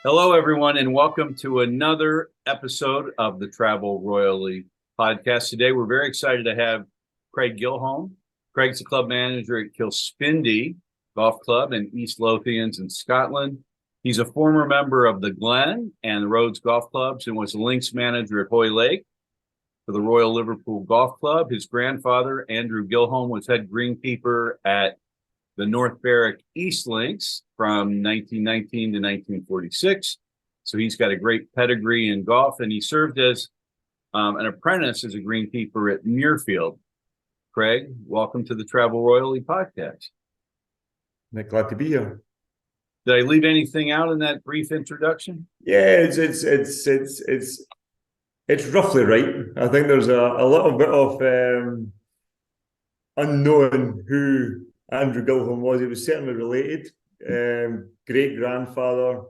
Hello, everyone, and welcome to another episode of the Travel Royally podcast. Today, we're very excited to have Craig Gilholm. Craig's the club manager at Kilspindie Golf Club in East Lothians in Scotland. He's a former member of the Glen and the Rhodes Golf Clubs and was the links manager at Hoylake for the Royal Liverpool Golf Club. His grandfather, Andrew Gilholm, was head greenkeeper at the North Berwick East Links from 1919 to 1946. So he's got a great pedigree in golf, and he served as an apprentice as a greenkeeper at Muirfield. Craig, welcome to the Travel Royally podcast. Nick, glad to be here. Did I leave anything out in that brief introduction? Yeah, it's roughly right. I think there's a little bit of unknown who Andrew Gilholm was. He was certainly related. Great grandfather,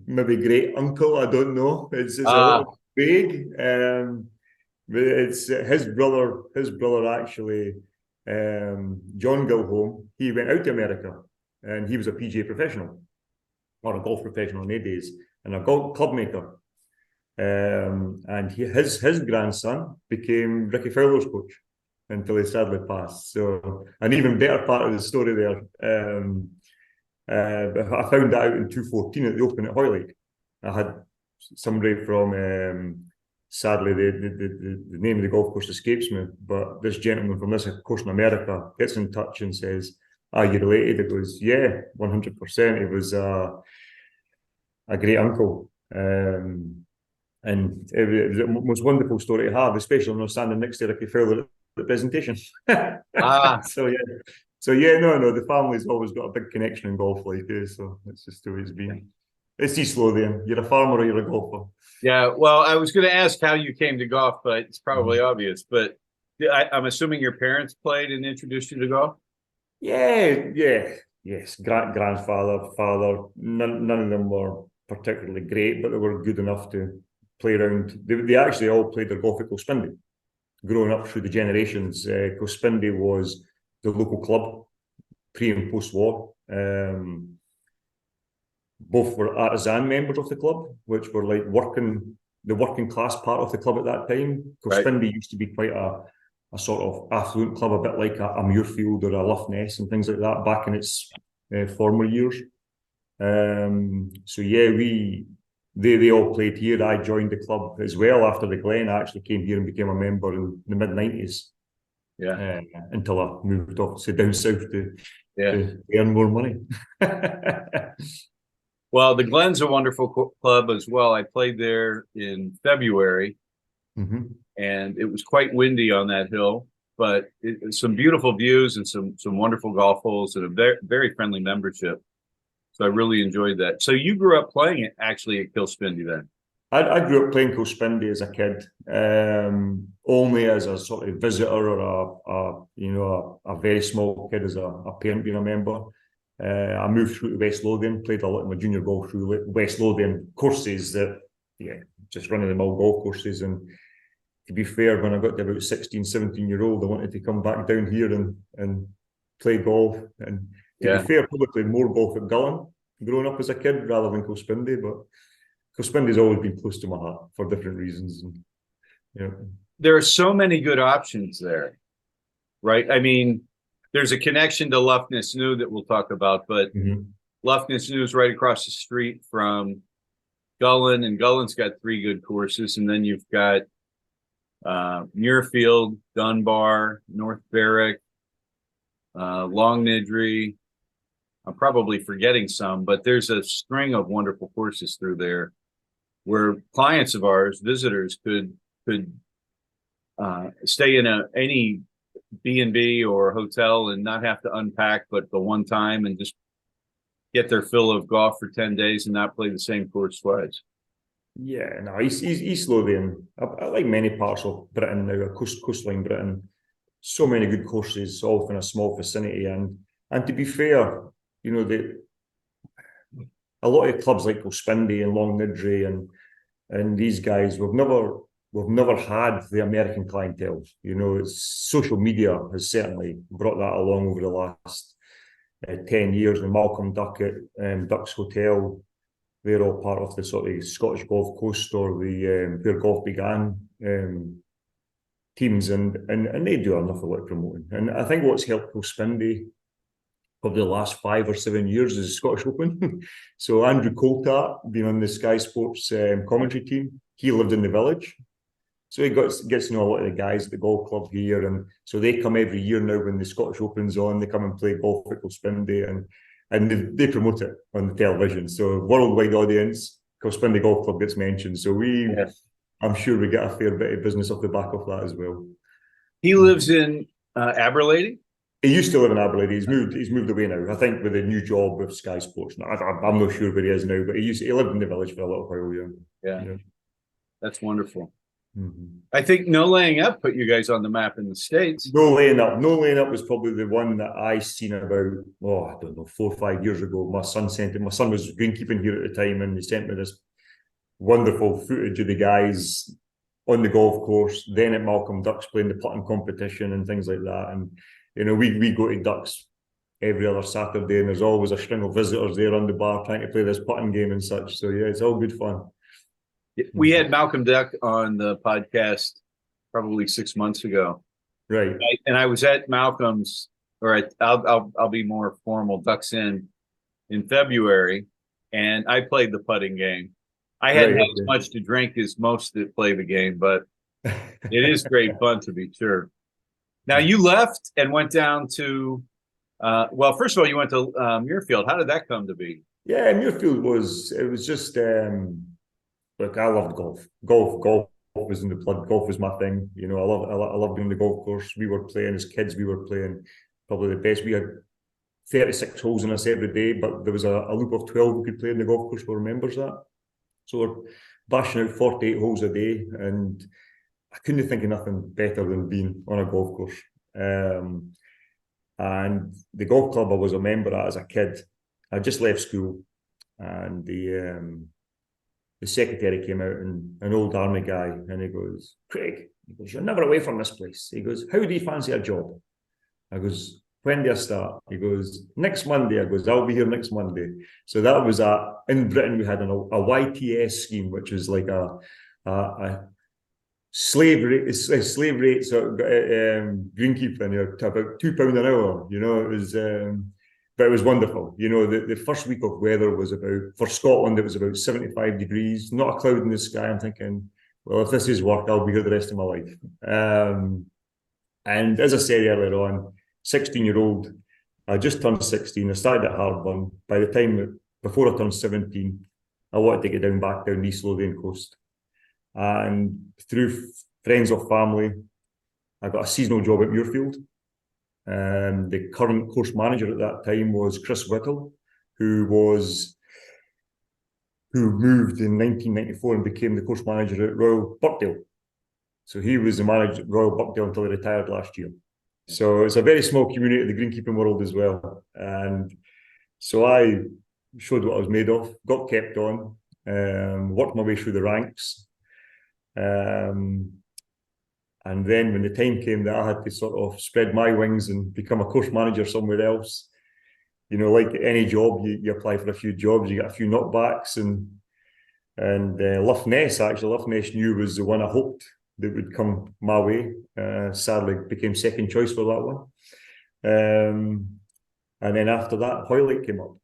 maybe great uncle. I don't know. It's a little vague. But it's his brother. His brother actually, John Gilholm. He went out to America, and he was a PGA professional, or a golf professional in their days, and a golf club maker. And his grandson became Ricky Fowler's coach until he sadly passed. So an even better part of the story there. I found that out in 2014 at the Open at Hoylake. I had somebody from, sadly the name of the golf course escapes me, but this gentleman from this course in America gets in touch and says, "Are you related?" It goes, "Yeah, 100%. It was a great uncle." And it was the most wonderful story to have, especially when I was standing next to Ricky Fowler at the presentation. So no, the family's always got a big connection in golf, like this. So it's just the way it's been. It's East Lothian. You're a farmer or you're a golfer. Yeah, well, I was going to ask how you came to golf, but it's probably obvious. But I'm assuming your parents played and introduced you to golf? Yes. Grandfather, father. None of them were particularly great, but they were good enough to play around. They actually all played their golf at Kilspindie, growing up through the generations. Kilspindie was the local club pre and post war. Both were artisan members of the club, which were like the working class part of the club at that time. Kilspindie used to be quite a sort of affluent club, a bit like a Muirfield or a Loughness and things like that back in its former years. So yeah, they all played here. I joined the club as well after the Glen. I actually came here and became a member in the mid-90s. Yeah. Until I moved off, say, down south to earn more money. Well, the Glen's a wonderful club as well. I played there in February, and it was quite windy on that hill, but some beautiful views and some wonderful golf holes and a very, very friendly membership. So I really enjoyed that. So you grew up playing it actually at Kilspindie then? I grew up playing Kilspindie as a kid, only as a sort of visitor or a very small kid as a parent being a member. I moved through to West Lothian, played a lot of my junior golf through West Lothian courses that, just running them all golf courses. And to be fair, when I got to about 16, 17-year-old, I wanted to come back down here and play golf. And to be fair, probably played more golf at Gilholm growing up as a kid rather than Kilspindie, but Kilspindie's always been close to my heart for different reasons. And, there are so many good options there, right? I mean, there's a connection to Loughness New that we'll talk about, but Loughness New is right across the street from Gilholm, and Gilholm's got 3 good courses, and then you've got Muirfield, Dunbar, North Berwick, Longnidree. I'm probably forgetting some, but there's a string of wonderful courses through there where clients of ours, visitors, could stay in any B&B or hotel and not have to unpack, but the one time and just get their fill of golf for 10 days and not play the same course twice. Yeah, no, East Lothian, I like many parts of Britain now, coastline Britain. So many good courses, all within a small vicinity, and to be fair, a lot of clubs like Kilspindie and Longnidree and these guys, we've never had the American clientele. Social media has certainly brought that along over the last 10 years. And Malcolm Duck at Duck's Hotel they're all part of the sort of Scottish Golf Coast, or the where golf began teams, and they do enough of like promoting. And I think what's helped Kilspindie probably the last 5 or 7 years is the Scottish Open. So Andrew Coltart, being on the Sky Sports commentary team, he lived in the village. So he gets to know a lot of the guys at the golf club here. And so they come every year now when the Scottish Open's on, they come and play golf at Kilspindie, and they promote it on the television. So worldwide audience, Kilspindie Golf Club gets mentioned. So I'm sure we get a fair bit of business off the back of that as well. He lives in Aberlady? He used to live in Aberlady. He's moved away now. I think with a new job with Sky Sports. I'm not sure where he is now, but he lived in the village for a little while. Yeah. That's wonderful. Mm-hmm. I think No Laying Up put you guys on the map in the States. No Laying Up. No Laying Up was probably the one that I seen about, I don't know, 4 or 5 years ago. My son sent it. My son was greenkeeping here at the time, and he sent me this wonderful footage of the guys on the golf course, then at Malcolm Ducks playing the putting competition and things like that. And we go to Ducks every other Saturday, and there's always a string of visitors there on the bar trying to play this putting game and such. So yeah, it's all good fun. We had Malcolm Duck on the podcast probably 6 months ago, right? And I was at Malcolm's, or I'll be more formal, Ducks in February, and I played the putting game. I hadn't had as much to drink as most that play the game, but it is great fun to be sure. Now you left and went down to, first of all, you went to Muirfield. How did that come to be? Yeah, Muirfield was just look, I loved golf. Golf was in the blood. Golf was my thing. I loved being on the golf course. We were playing as kids. We were playing probably the best. We had 36 holes in us every day, but there was a loop of 12 we could play in the golf course. Who remembers that? So we're bashing out 48 holes a day, and I couldn't think of nothing better than being on a golf course. And the golf club I was a member at as a kid, I just left school, and the secretary came out, and an old army guy, and he goes, "Craig," he goes, "you're never away from this place." He goes, "How do you fancy a job?" I goes, "When do I start?" He goes, "Next Monday." I goes, "I'll be here next Monday." So that was in Britain, we had a YTS scheme, which was like a slave rate sort of greenkeeping to about £2 an hour. It was, but it was wonderful. The first week of weather was for Scotland, it was about 75 degrees, not a cloud in the sky. I'm thinking, well, if this is work, I'll be here the rest of my life. And as I said earlier on, 16-year-old, I just turned 16. I started at Hardburn. By the time before I turned 17, I wanted to get back down the East Lothian coast. And through friends or family, I got a seasonal job at Muirfield. The current course manager at that time was Chris Whittle, who moved in 1994 and became the course manager at Royal Birkdale. So he was the manager at Royal Birkdale until he retired last year. So it's a very small community of the greenkeeping world as well. And so I showed what I was made of, got kept on, worked my way through the ranks. And then when the time came that I had to sort of spread my wings and become a course manager somewhere else, like any job, you apply for a few jobs, you get a few knockbacks, and Lough Ness knew was the one I hoped that would come my way. Sadly, became second choice for that one. And then after that, Hoylake came up.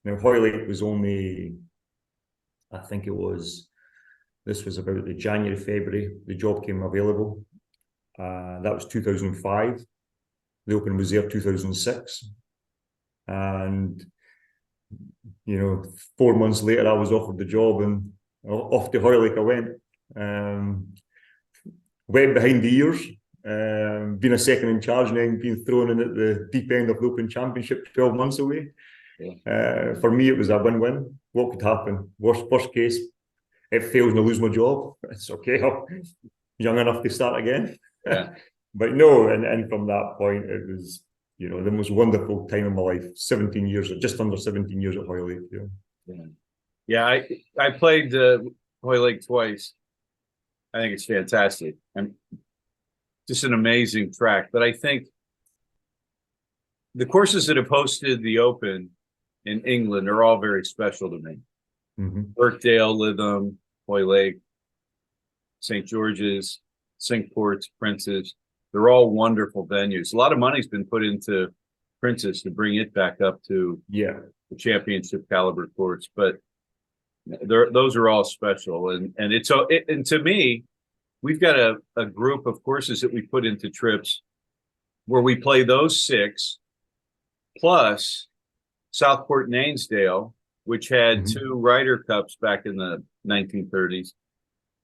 Now, Hoylake was only, I think this was about the January, February, the job came available. That was 2005. The Open was there 2006. And, 4 months later, I was offered the job, and off to Hoylake I went. Went behind the ears, being a second in charge, and then being thrown in at the deep end of the Open Championship 12 months away. Yeah. For me, it was a win-win. What could happen? Worst case, it fails and I lose my job. It's okay. I'm young enough to start again. Yeah. But no, and from that point, it was, the most wonderful time of my life. 17 years, just under 17 years at Hoylake. Yeah, I played Hoylake twice. I think it's fantastic and just an amazing track. But I think the courses that have hosted the Open in England are all very special to me. Birkdale, Lytham, Hoy Lake, St. George's, Cinque Ports, Prince's. They're all wonderful venues. A lot of money's been put into Prince's to bring it back up to Yeah. the championship caliber courts, but those are all special. And to me, we've got a group of courses that we put into trips where we play those 6 plus Southport and Ainsdale, which had 2 Ryder Cups back in the 1930s.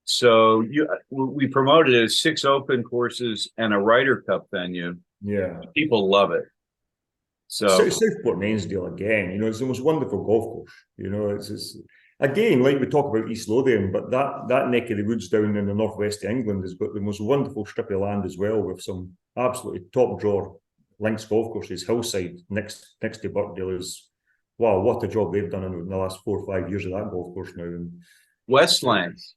So we promoted it as 6 open courses and a Ryder Cup venue. Yeah. People love it. So Southport and Ainsdale again, it's the most wonderful golf course. It's again, like we talk about East Lothian, but that neck of the woods down in the northwest of England has got the most wonderful strip of land as well, with some absolutely top drawer links golf courses. Hillside next to Birkdale is, wow, what a job they've done in the last 4 or 5 years of that golf course now. And Westlands.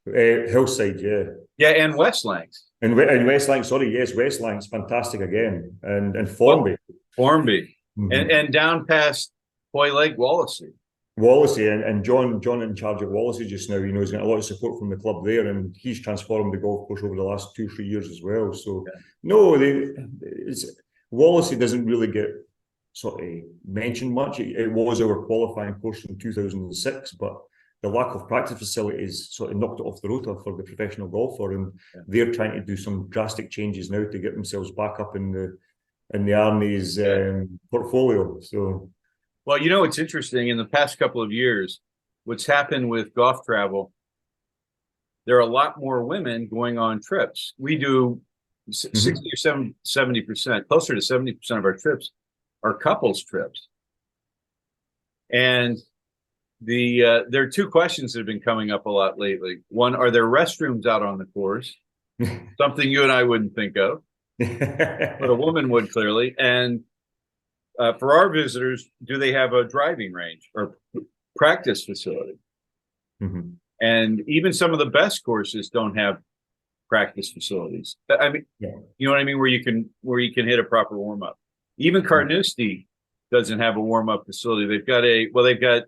Hillside, yeah. Yeah, and Westlands. And Westlands, sorry, yes, Westlands, fantastic again. And Formby. Formby. And down past Hoy Lake, Wallasey. And John in charge of Wallasey just now, he's got a lot of support from the club there, and he's transformed the golf course over the last 2 or 3 years as well. So, Wallasey doesn't really get sort of mentioned much. It was our qualifying course in 2006, but the lack of practice facilities sort of knocked it off the rota for the professional golfer, and they're trying to do some drastic changes now to get themselves back up in the Army's portfolio. So, well, it's interesting. In the past couple of years, what's happened with golf travel, there are a lot more women going on trips. We do 60 or 70%, closer to 70% of our trips are couples trips. And there are 2 questions that have been coming up a lot lately. One, are there restrooms out on the course? Something you and I wouldn't think of, but a woman would clearly. And for our visitors, do they have a driving range or practice facility? And even some of the best courses don't have practice facilities. I mean, you know what I mean, where you can hit a proper warm up. Even Carnoustie doesn't have a warm up facility. They've got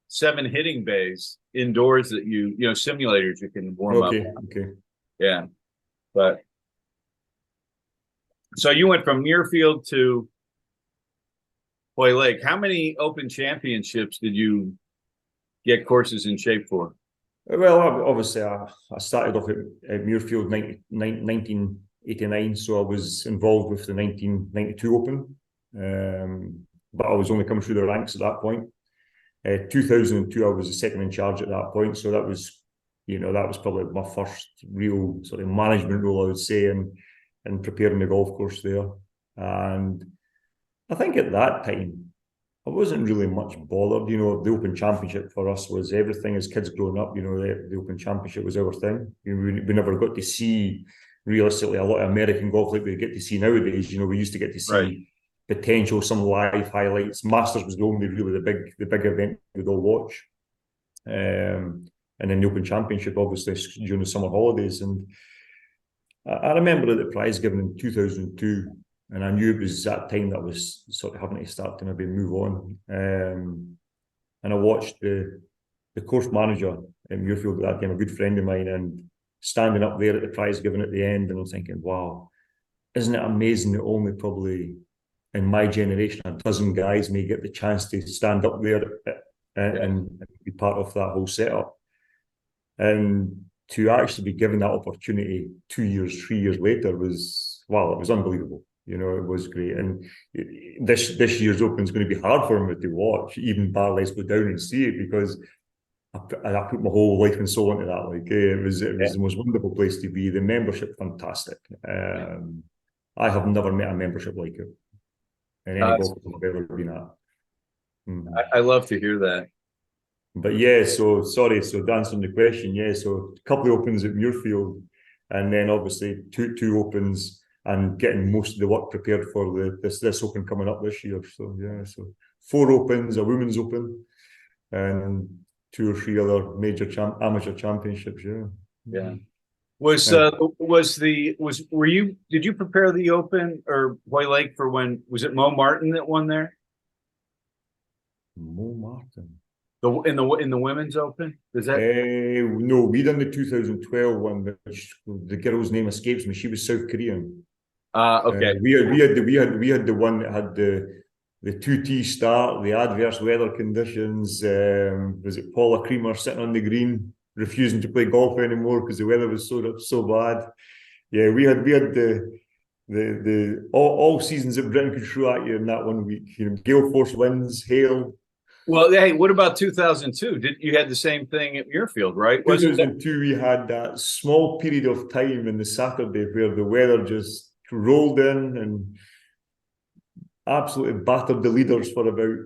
7 hitting bays indoors that simulators you can warm up. Okay. Yeah. But so you went from Muirfield to Hoy Lake. How many Open Championships did you get courses in shape for? Well, obviously, I started off at Muirfield 1989, so I was involved with the 1992 Open, but I was only coming through the ranks at that point. 2002, I was the second in charge at that point, so that was probably my first real sort of management role, I would say, in preparing the golf course there. And I think at that time, I wasn't really much bothered. The Open Championship for us was everything as kids growing up. The Open Championship was our thing. We never got to see, realistically, a lot of American golf like we get to see nowadays. We used to get to see potential, some live highlights. Masters was only really the big event we'd all watch. And then the Open Championship, obviously, during the summer holidays. And I remember at the prize given in 2002, and I knew it was that time that I was sort of having to start to maybe move on. And I watched the course manager at Muirfield at that time, a good friend of mine, and standing up there at the prize given at the end, and I'm thinking, wow, isn't it amazing that only probably in my generation, a dozen guys may get the chance to stand up there and be part of that whole setup. And to actually be given that opportunity 2 years, 3 years later it was unbelievable. It was great. And this year's Open is going to be hard for me to watch, even bar let's go down and see it, because I put my whole life and soul into that. It was the most wonderful place to be. The membership, fantastic. I have never met a membership like it in any golf I've ever been at. I love to hear that. But so to answer the question, so a couple of Opens at Muirfield, and then obviously two Opens, and getting most of the work prepared for this Open coming up this year. So 4 Opens, a Women's Open, and 2 or 3 other major amateur championships. Did you prepare the Open or Hoy Lake for when, was it Mo Martin that won there? Mo Martin. In the women's open? Is that No, we done the 2012 one, which the girl's name escapes me. She was South Korean. okay? We had the one that had the 2T start, the adverse weather conditions. Was it Paula Creamer sitting on the green, refusing to play golf anymore because the weather was so bad? Yeah, we had the all seasons that Britain could throw at you in that 1 week. Gale force winds, hail. Well, hey, what about 2002? Did you had the same thing at Muirfield, right? Wasn't that? 2002, we had that small period of time in the Saturday where the weather just rolled in and absolutely battered the leaders for about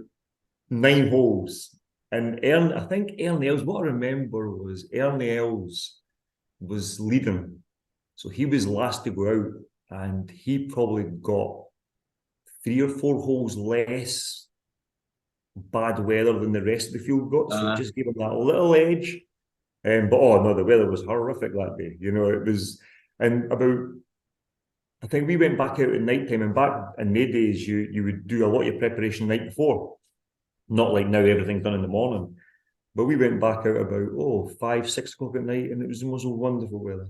9 holes. And I think Ernie Els, what I remember was Ernie Els was leading. So he was last to go out and he probably got 3 or 4 holes less bad weather than the rest of the field got. So it just gave him that little edge. But oh no, the weather was horrific that day. It was, and I think we went back out at night time, and back in May days, you would do a lot of your preparation the night before. Not like now, everything's done in the morning. But we went back out about 5, 6 o'clock at night, and it was the most wonderful weather.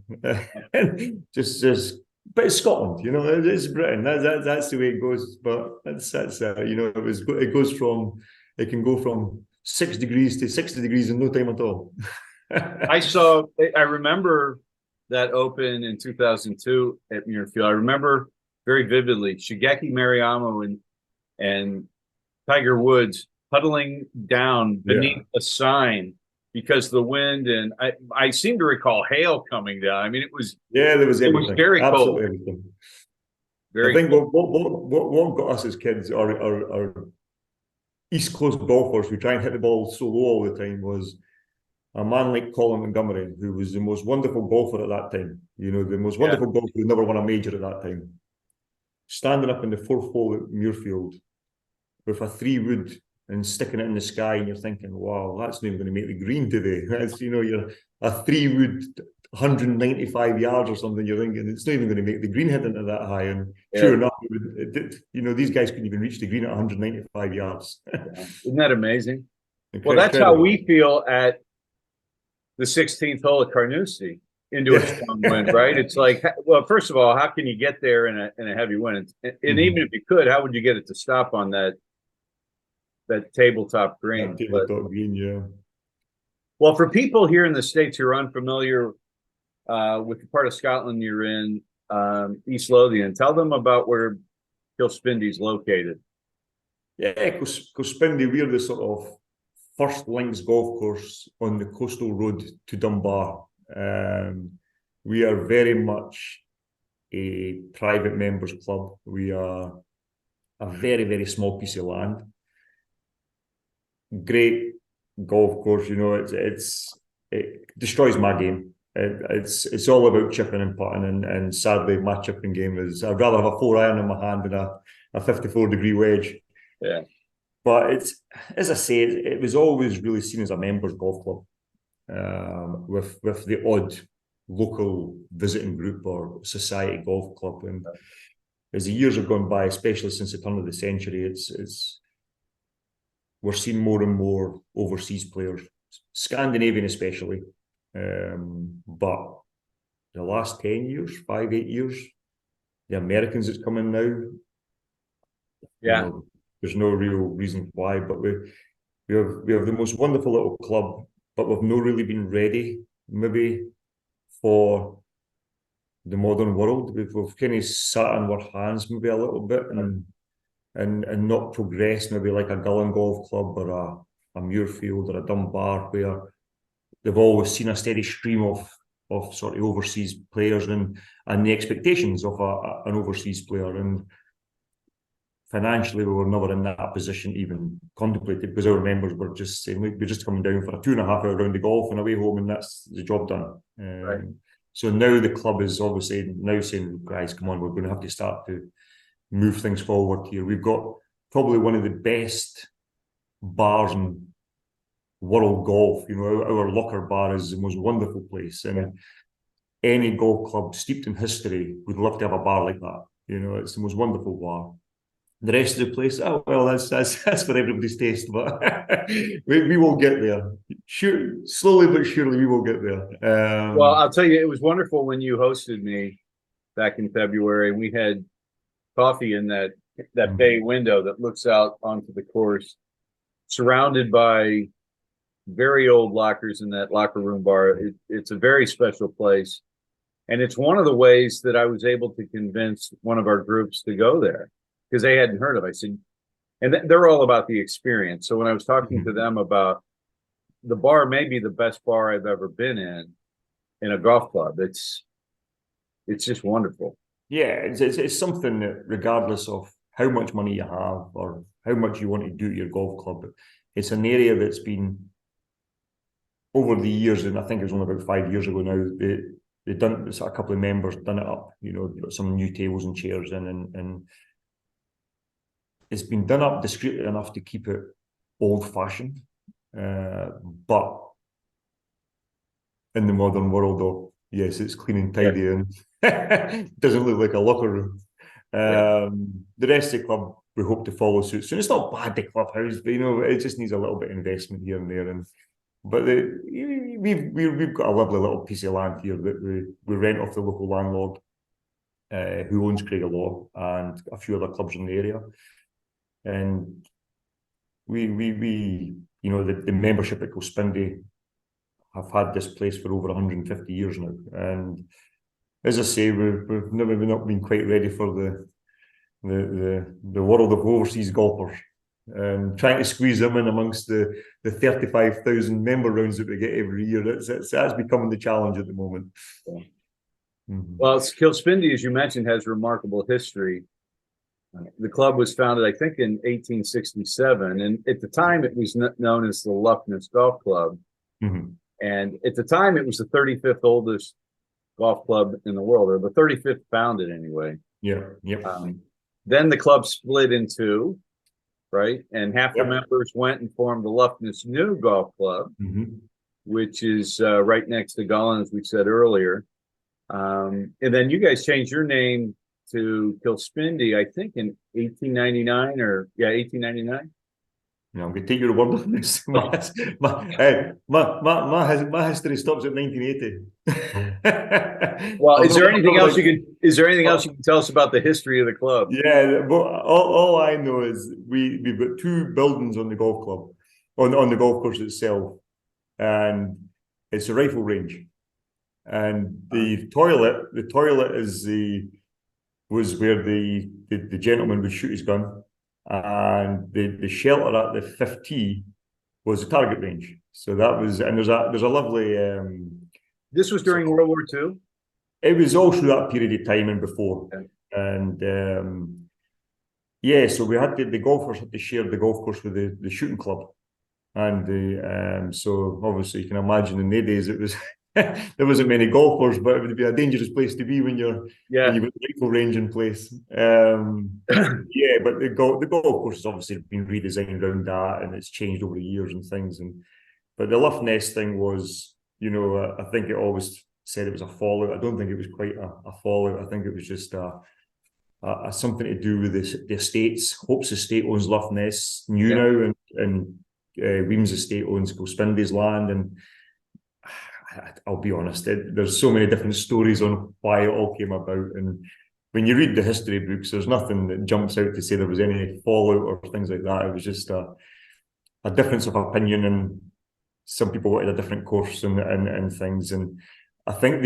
But it's Scotland, it's Britain. That's the way it goes. But it can go from 6 degrees to 60 degrees in no time at all. I remember that open in 2002 at Muirfield. I remember very vividly Shigeki Maruyama and Tiger Woods huddling down beneath a sign because the wind, and I seem to recall hail coming down. I mean, it was there was everything. It was very absolutely cold. Everything. Very I think cold. what got us as kids, our East Coast golfers who try and hit the ball so low all the time, was a man like Colin Montgomery, who was the most wonderful golfer at that time. The most wonderful golfer who never won a major at that time. Standing up in the 4th hole at Muirfield with a 3-wood and sticking it in the sky, and you're thinking, wow, that's not even going to make the green today. You're a 3-wood 195 yards or something, you're thinking it's not even going to make the green head into that high. And sure enough, these guys couldn't even reach the green at 195 yards. Isn't that amazing? Well, that's how we feel at the 16th hole at Carnoustie into a strong wind, right? It's like, well, first of all, how can you get there in a heavy wind? And even if you could, how would you get it to stop on that tabletop green? Well, for people here in the States who are unfamiliar with the part of Scotland you're in, East Lothian, tell them about where Kilspindie is located. Yeah, Kilspindie, we're the sort of first links golf course on the coastal road to Dunbar. We are very much a private members club. We are a very, very small piece of land. Great golf course, it destroys my game. It's all about chipping and putting, and sadly, my chipping game is, I'd rather have a 4-iron in my hand than a 54-degree wedge. Yeah. But as I say, it was always really seen as a members golf club, with the odd local visiting group or society golf club. And as the years have gone by, especially since the turn of the century, we're seeing more and more overseas players, Scandinavian especially. But the last 10 years, 5, 8 years, the Americans that's coming now. Yeah. There's no real reason why, but we have the most wonderful little club, but we've not really been ready, maybe, for the modern world. We've kind of sat on our hands maybe a little bit and not progressed, maybe like a Gilholm Golf Club or a Muirfield or a Dunbar, where they've always seen a steady stream of sort of overseas players and the expectations of an overseas player. And financially, we were never in that position to even contemplate it, because our members were just saying, we're just coming down for a 2.5-hour round of golf and away home, and that's the job done. Right. So now the club is obviously now saying, guys, come on, we're going to have to start to move things forward here. We've got probably one of the best bars in world golf. Our Locker Bar is the most wonderful place, and any golf club steeped in history would love to have a bar like that. It's the most wonderful bar. The rest of the place, oh well, that's for everybody's taste, but we will get there. Sure, slowly but surely we will get there. Well, I'll tell you, it was wonderful when you hosted me back in February. We had coffee in that bay window that looks out onto the course, surrounded by very old lockers in that locker room bar. It's a very special place. And it's one of the ways that I was able to convince one of our groups to go there because they hadn't heard of it. I said, and they're all about the experience. So when I was talking to them about the bar, may be the best bar I've ever been in a golf club. It's just wonderful. Yeah, it's something that regardless of how much money you have or how much you want to do at your golf club, it's an area that's been over the years, and I think it was only about 5 years ago now, they done a couple of members done it up, got some new tables and chairs in, and it's been done up discreetly enough to keep it old-fashioned, but in the modern world, though, yes, it's clean and tidy and doesn't look like a locker room. The rest of the club, we hope to follow suit soon. It's not bad, the clubhouse, but it just needs a little bit of investment here and there. But we've got a lovely little piece of land here that we rent off the local landlord, who owns Law and a few other clubs in the area. And the membership at Kilspindie have had this place for over 150 years now. And as I say, we've never not been quite ready for the world of overseas golfers. Trying to squeeze them in amongst the 35,000 member rounds that we get every year, that's becoming the challenge at the moment. Yeah. Well, Kilspindie, as you mentioned, has remarkable history. The club was founded, I think, in 1867, and at the time it was known as the Luckness Golf Club. And at the time, it was the 35th oldest golf club in the world, or the 35th founded anyway. Yeah. Yep. Then the club split in two, right? And half the members went and formed the Luckness New Golf Club, which is right next to Gilholm, as we said earlier. And then you guys changed your name to Kilspindie, I think, in 1899 1899. I'm going to take your word on this. My history stops at 1980. Well, is there anything else you can tell us about the history of the club? Yeah, but all I know is we've got two buildings on the golf club, on the golf course itself, and it's a rifle range, and the toilet was where the gentleman would shoot his gun. And the shelter at the 5th tee was a target range. So that was, and there's a lovely. This was during World War II. It was all through that period of time and before, and so we had the golfers had to share the golf course with the shooting club, and so obviously you can imagine in the days it was. There wasn't many golfers, but it would be a dangerous place to be when you've got the rifle range in place. But the golf course has obviously been redesigned around that, and it's changed over the years and things. But the Luff Nest thing was, I think it always said it was a fallout. I don't think it was quite a fallout. I think it was just something to do with the estates. Hope's estate owns Luff Nest now, and Weems estate owns Kilspindie's land, and I'll be honest, there's so many different stories on why it all came about. And when you read the history books, there's nothing that jumps out to say there was any fallout or things like that. It was just a difference of opinion, and some people wanted a different course and things. And I think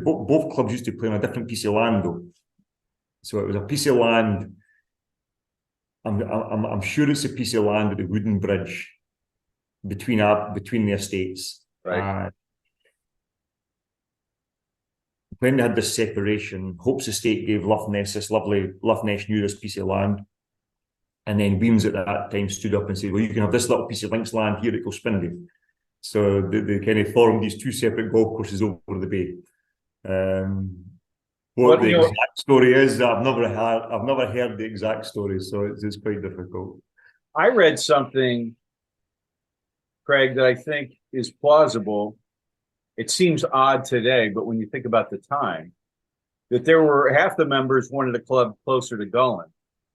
both clubs used to play on a different piece of land, though. So it was a piece of land. I'm sure it's a piece of land with a wooden bridge between the estates. Right. When they had this separation, Hope's estate gave Luff Ness this lovely Luff Ness knew this piece of land, and then Weems at that time stood up and said, "Well, you can have this little piece of links land here at Kilspindie." So they kind of formed these two separate golf courses over the bay. What the exact story is, I've never heard the exact story, so it's quite difficult. I read something, Craig, that I think is plausible. It seems odd today, but when you think about the time, that there were half the members wanted a club closer to Gilholm.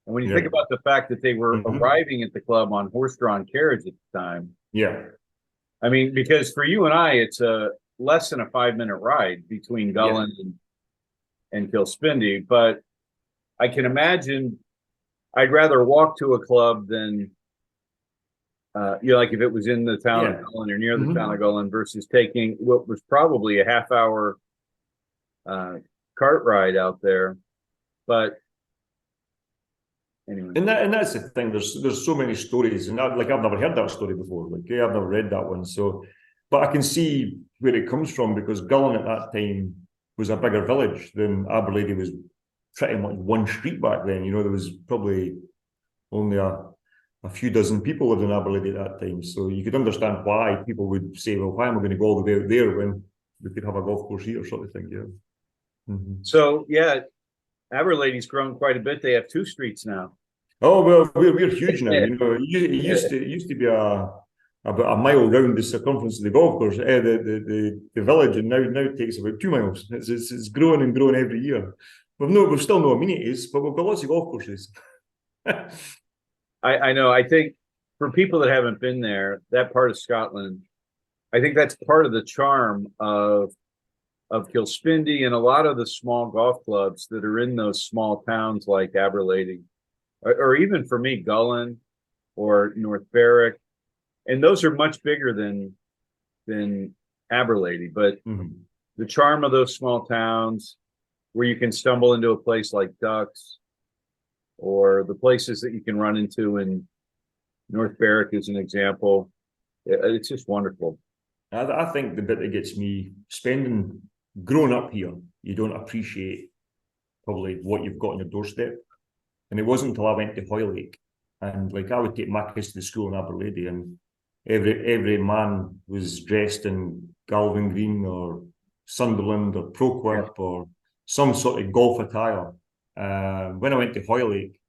And when you think Yeah. about the fact that they were arriving at the club on horse-drawn carriage at the time, Yeah. I mean, because for you and I, it's a less than a 5-minute ride between Gullen and Kilspindie, but I can imagine I'd rather walk to a club than like if it was in the town of Gullen or near the town of Gullen versus taking what was probably a half-hour cart ride out there. But anyway, and that's the thing. There's so many stories, and I've never heard that story before. Like, yeah, I've never read that one. So, but I can see where it comes from because Gullen at that time was a bigger village than Aberlady was. Pretty much one street back then. You know, there was probably only a few dozen people lived in Aberlady at that time. So you could understand why people would say, well, why am I going to go all the way out there when we could have a golf course here, sort of thing. Yeah. So yeah, Aberlady's grown quite a bit. They have 2 streets now. Oh well, we're huge now. You know, it used to be about a mile round the circumference of the golf course, the village, and now it takes about 2 miles. It's growing and growing every year. We've still no amenities, but we've got lots of golf courses. I know. I think for people that haven't been there, that part of Scotland, I think that's part of the charm of Kilspindie and a lot of the small golf clubs that are in those small towns like Aberlady, or even for me, Gullen or North Berwick, and those are much bigger than Aberlady. But the charm of those small towns, where you can stumble into a place like Ducks, or the places that you can run into in North Berwick as an example, it's just wonderful. I think the bit that gets me growing up here, you don't appreciate probably what you've got on your doorstep. And it wasn't until I went to Hoylake, and like I would take my kids to the school in Aberlady, and every man was dressed in Galvin Green or Sunderland or ProQuip or some sort of golf attire. When I went to Hoylake,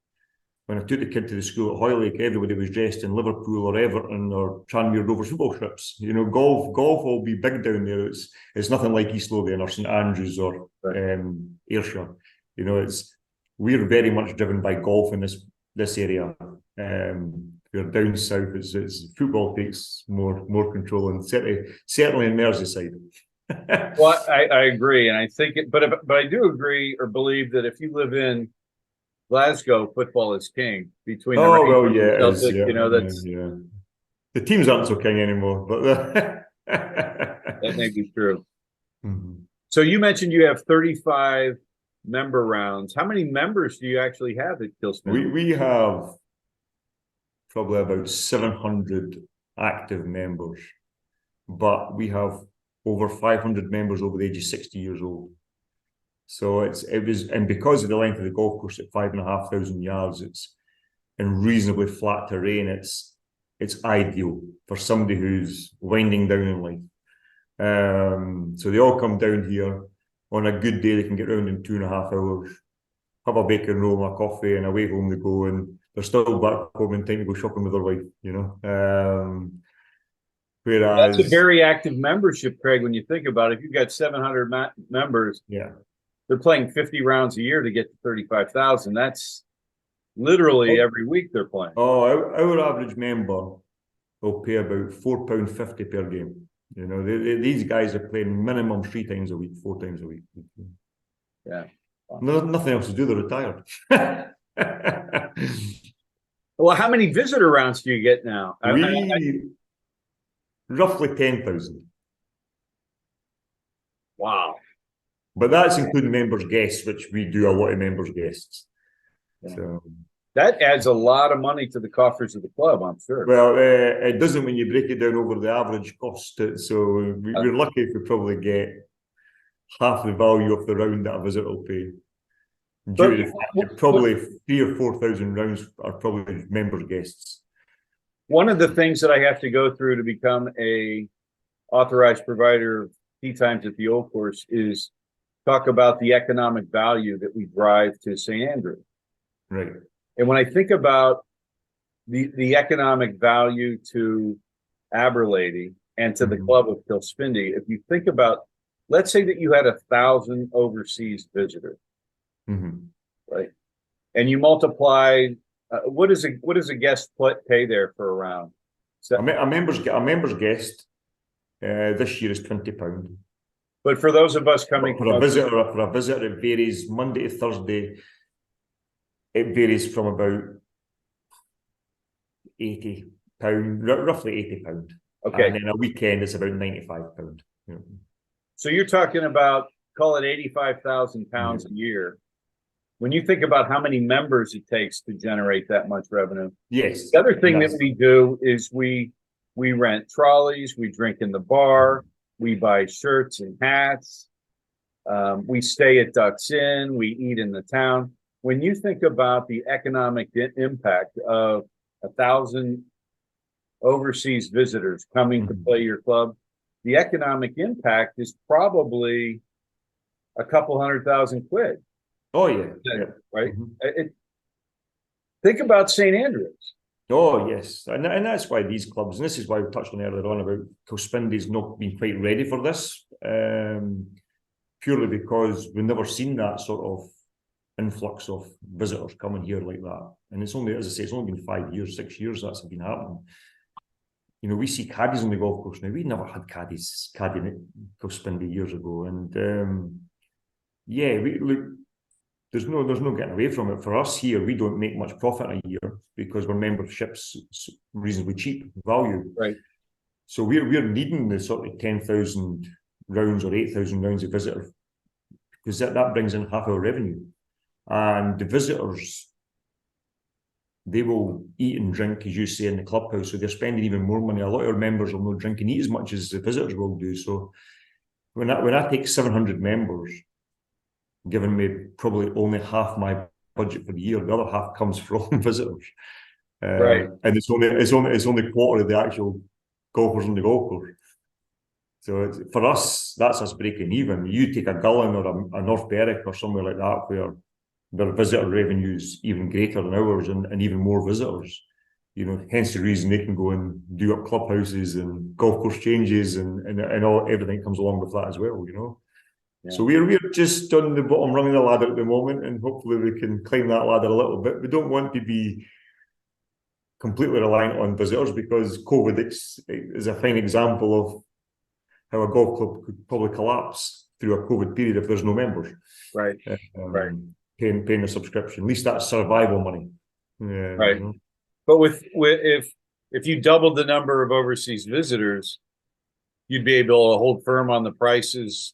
when I took the kid to the school at Hoylake, everybody was dressed in Liverpool or Everton or Tranmere Rovers football strips. You know, golf will be big down there. It's nothing like East Lothian or St Andrews or Ayrshire. You know, we're very much driven by golf in this area. We're down south. It's football takes more control, and certainly in Merseyside. Well, I agree, and I think but I do agree or believe that if you live in Glasgow, football is king between the Celtic, you know, that's the teams aren't so king anymore, but that may be true. So you mentioned you have 35 member rounds. How many members do you actually have at Kilspindie? We have probably about 700 active members, but we have over 500 members over the age of 60 years old. So and because of the length of the golf course at 5,500 yards, it's in reasonably flat terrain. It's ideal for somebody who's winding down in life. So they all come down here. On a good day, they can get round in 2.5 hours, have a bacon roll and a coffee, and away home they go. And they're still back home in time to go shopping with their wife, you know. Whereas that's a very active membership, Craig. When you think about it, if you've got 700 members, they're playing 50 rounds a year to get to 35,000. That's literally every week they're playing. Oh, our average member will pay about £4.50 per game. You know, these guys are playing minimum 3 times a week, 4 times a week. Yeah. Nothing else to do. They're retired. Well, how many visitor rounds do you get now? Roughly 10,000. Wow. But that's including members' guests, which we do a lot of members' guests. Yeah. So that adds a lot of money to the coffers of the club, I'm sure. Well, it doesn't when you break it down over the average cost. So we're lucky if we probably get half the value of the round that a visitor will pay. Due to the fact that probably 3,000 or 4,000 rounds are probably members' guests. One of the things that I have to go through to become a authorized provider of tee times at the Old Course is talk about the economic value that we drive to St. Andrew. Right. And when I think about the economic value to Aberlady and to the club of Kilspindie, if you think about, let's say that you had 1,000 overseas visitors, right? and you multiply, what does a guest pay there for a round? So, a member's guest this year is £20. but for those of us coming For a visitor, it varies Monday to Thursday. It varies from about £80, roughly £80. okay, And then a weekend it's about £95. Yeah. so you're talking about, call it 85,000 pounds a year. When you think about how many members it takes to generate that much revenue. Yes. The other thing that we do is we rent trolleys, we drink in the bar, we buy shirts and hats, we stay at Ducks Inn, we eat in the town. When you think about the economic impact of 1,000 overseas visitors coming to play your club, the economic impact is probably a couple £100,000. Oh yeah, right. Think about St. Andrews. Oh yes, and that's why these clubs, and this is why we touched on earlier on about Kilspindie's not been quite ready for this, purely because we've never seen that sort of influx of visitors coming here like that. And it's only, as I say, it's only been 5 years, 6 years that's been happening. You know, we see caddies on the golf course now. We never had caddies caddying at Kilspindie years ago, and yeah, we look. There's no getting away from it. For us here, we don't make much profit a year because our membership's reasonably cheap value. Right. So we're needing the sort of 10,000 rounds or 8,000 rounds of visitors because that brings in half our revenue. And the visitors, they will eat and drink, as you say, in the clubhouse. So they're spending even more money. A lot of our members will not drink and eat as much as the visitors will do. So when I take 700 members, giving me probably only half my budget for the year, the other half comes from visitors, right? And it's only quarter of the actual golfers on the golf course. So for us, that's us breaking even. You take a Gilholm or a North Berwick or somewhere like that, where their visitor revenue is even greater than ours, and even more visitors. You know, hence the reason they can go and do up clubhouses and golf course changes and everything comes along with that as well. You know. Yeah. So we're just on the bottom rung of the ladder at the moment, and hopefully we can climb that ladder a little bit. We don't want to be completely reliant on visitors because COVID is a fine example of how a golf club could probably collapse through a COVID period if there's no members. Right. Right. Paying a subscription. At least that's survival money. Yeah, right. You know? But if you doubled the number of overseas visitors, you'd be able to hold firm on the prices